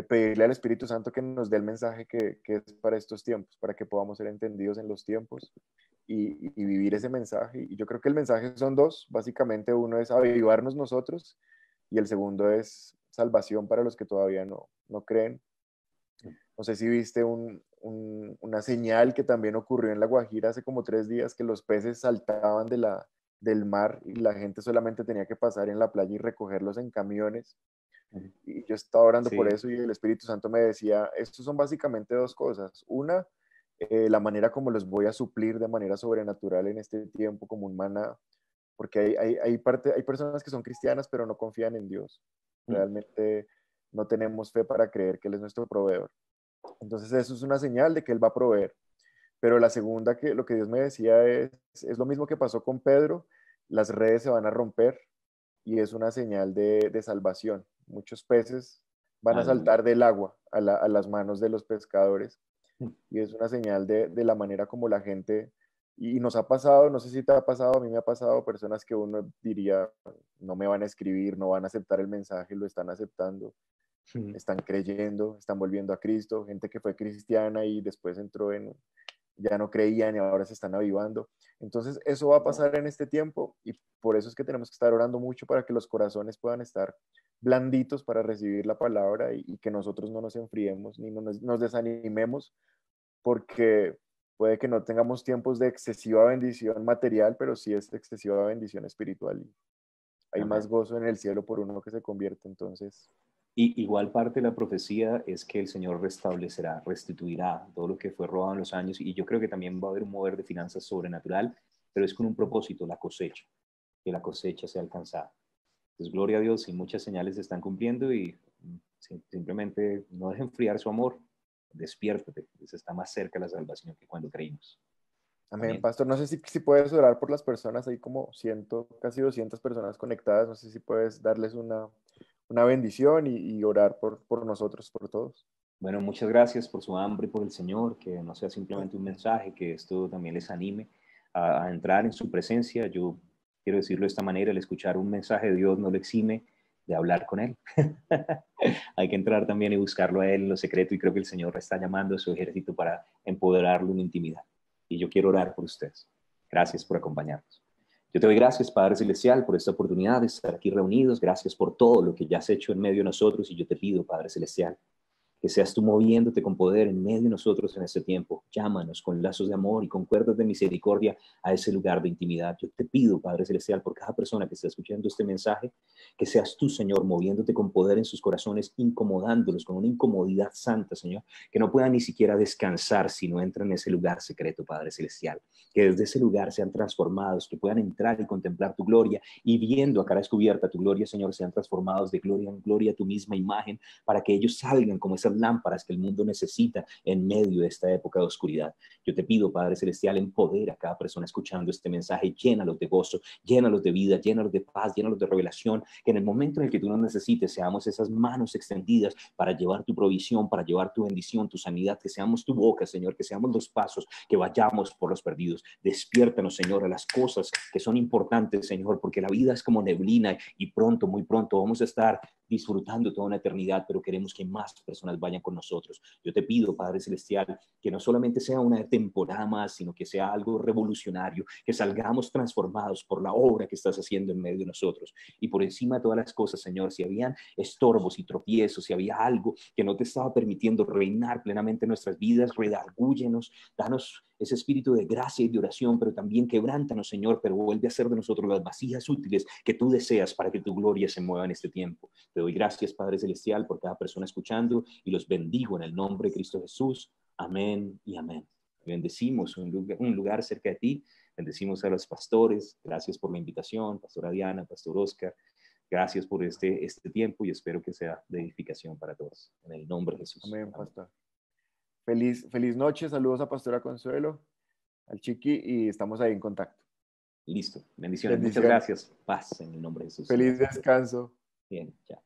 [SPEAKER 1] pedirle al Espíritu Santo que nos dé el mensaje que es para estos tiempos, para que podamos ser entendidos en los tiempos y vivir ese mensaje. Y yo creo que el mensaje son dos, básicamente uno es avivarnos nosotros y el segundo es salvación para los que todavía no creen. No sé si viste una señal que también ocurrió en La Guajira hace como 3 días, que los peces saltaban del mar y la gente solamente tenía que pasar en la playa y recogerlos en camiones. Y yo estaba orando por eso y el Espíritu Santo me decía, estos son básicamente dos cosas. Una, la manera como los voy a suplir de manera sobrenatural en este tiempo como un maná, porque hay personas que son cristianas pero no confían en Dios. Realmente no tenemos fe para creer que Él es nuestro proveedor. Entonces eso es una señal de que Él va a proveer. Pero la segunda, que lo que Dios me decía es lo mismo que pasó con Pedro, las redes se van a romper y es una señal de salvación. Muchos peces van a saltar del agua a las manos de los pescadores y es una señal de la manera como la gente, y nos ha pasado, no sé si te ha pasado, a mí me ha pasado, personas que uno diría, no me van a escribir, no van a aceptar el mensaje, lo están aceptando, están creyendo, están volviendo a Cristo, gente que fue cristiana y después ya no creían y ahora se están avivando. Entonces eso va a pasar en este tiempo y por eso es que tenemos que estar orando mucho para que los corazones puedan estar blanditos para recibir la palabra y que nosotros no nos enfriemos ni nos desanimemos, porque puede que no tengamos tiempos de excesiva bendición material, pero sí es excesiva bendición espiritual y hay más gozo en el cielo por uno que se convierte. Entonces,
[SPEAKER 2] y igual parte de la profecía es que el Señor restablecerá, restituirá todo lo que fue robado en los años, y yo creo que también va a haber un mover de finanzas sobrenatural, pero es con un propósito, la cosecha, que la cosecha sea alcanzada. Entonces, gloria a Dios, y muchas señales se están cumpliendo y simplemente no dejen enfriar su amor, despiértate, pues está más cerca la salvación que cuando creímos.
[SPEAKER 1] Amén. Amén. Pastor, no sé si puedes orar por las personas, hay como casi 200 personas conectadas, no sé si puedes darles una bendición y orar por nosotros, por todos.
[SPEAKER 2] Bueno, muchas gracias por su hambre por el Señor, que no sea simplemente un mensaje, que esto también les anime a entrar en su presencia. Yo quiero decirlo de esta manera, el escuchar un mensaje de Dios no lo exime de hablar con Él. Hay que entrar también y buscarlo a Él en lo secreto, y creo que el Señor está llamando a su ejército para empoderarlo en intimidad. Y yo quiero orar por ustedes. Gracias por acompañarnos. Yo te doy gracias, Padre Celestial, por esta oportunidad de estar aquí reunidos. Gracias por todo lo que ya has hecho en medio de nosotros, y yo te pido, Padre Celestial, que seas tú moviéndote con poder en medio de nosotros en este tiempo. Llámanos con lazos de amor y con cuerdas de misericordia a ese lugar de intimidad. Yo te pido, Padre Celestial, por cada persona que está escuchando este mensaje, que seas tú, Señor, moviéndote con poder en sus corazones, incomodándolos con una incomodidad santa, Señor, que no puedan ni siquiera descansar si no entran en ese lugar secreto, Padre Celestial. Que desde ese lugar sean transformados, que puedan entrar y contemplar tu gloria, y viendo a cara descubierta tu gloria, Señor, sean transformados de gloria en gloria a tu misma imagen, para que ellos salgan como esas esas lámparas que el mundo necesita en medio de esta época de oscuridad. Yo te pido, Padre Celestial, empodera a cada persona escuchando este mensaje, llénalos de gozo, llénalos de vida, llénalos de paz, llénalos de revelación, que en el momento en el que tú nos necesites seamos esas manos extendidas para llevar tu provisión, para llevar tu bendición, tu sanidad, que seamos tu boca, Señor, que seamos los pasos, que vayamos por los perdidos. Despiértanos, Señor, a las cosas que son importantes, Señor, porque la vida es como neblina y pronto, muy pronto, vamos a estar disfrutando toda una eternidad, pero queremos que más personas vayan con nosotros. Yo te pido, Padre Celestial, que no solamente sea una temporada más, sino que sea algo revolucionario, que salgamos transformados por la obra que estás haciendo en medio de nosotros. Y por encima de todas las cosas, Señor, si habían estorbos y tropiezos, si había algo que no te estaba permitiendo reinar plenamente en nuestras vidas, redargúyenos, danos ese espíritu de gracia y de oración, pero también quebrántanos, Señor, pero vuelve a ser de nosotros las vasijas útiles que tú deseas para que tu gloria se mueva en este tiempo. Te doy gracias, Padre Celestial, por cada persona escuchando y los bendigo en el nombre de Cristo Jesús. Amén y amén. Bendecimos un lugar cerca de ti, bendecimos a los pastores. Gracias por la invitación, Pastora Diana, Pastor Oscar. Gracias por este tiempo y espero que sea de edificación para todos. En el nombre de Jesús.
[SPEAKER 1] Amén, pastor. Feliz noche, saludos a Pastora Consuelo, al Chiqui, y estamos ahí en contacto.
[SPEAKER 2] Listo, bendiciones. Muchas gracias. Paz en el nombre de Jesús.
[SPEAKER 1] Feliz
[SPEAKER 2] Gracias.
[SPEAKER 1] descanso.
[SPEAKER 2] Bien, chao.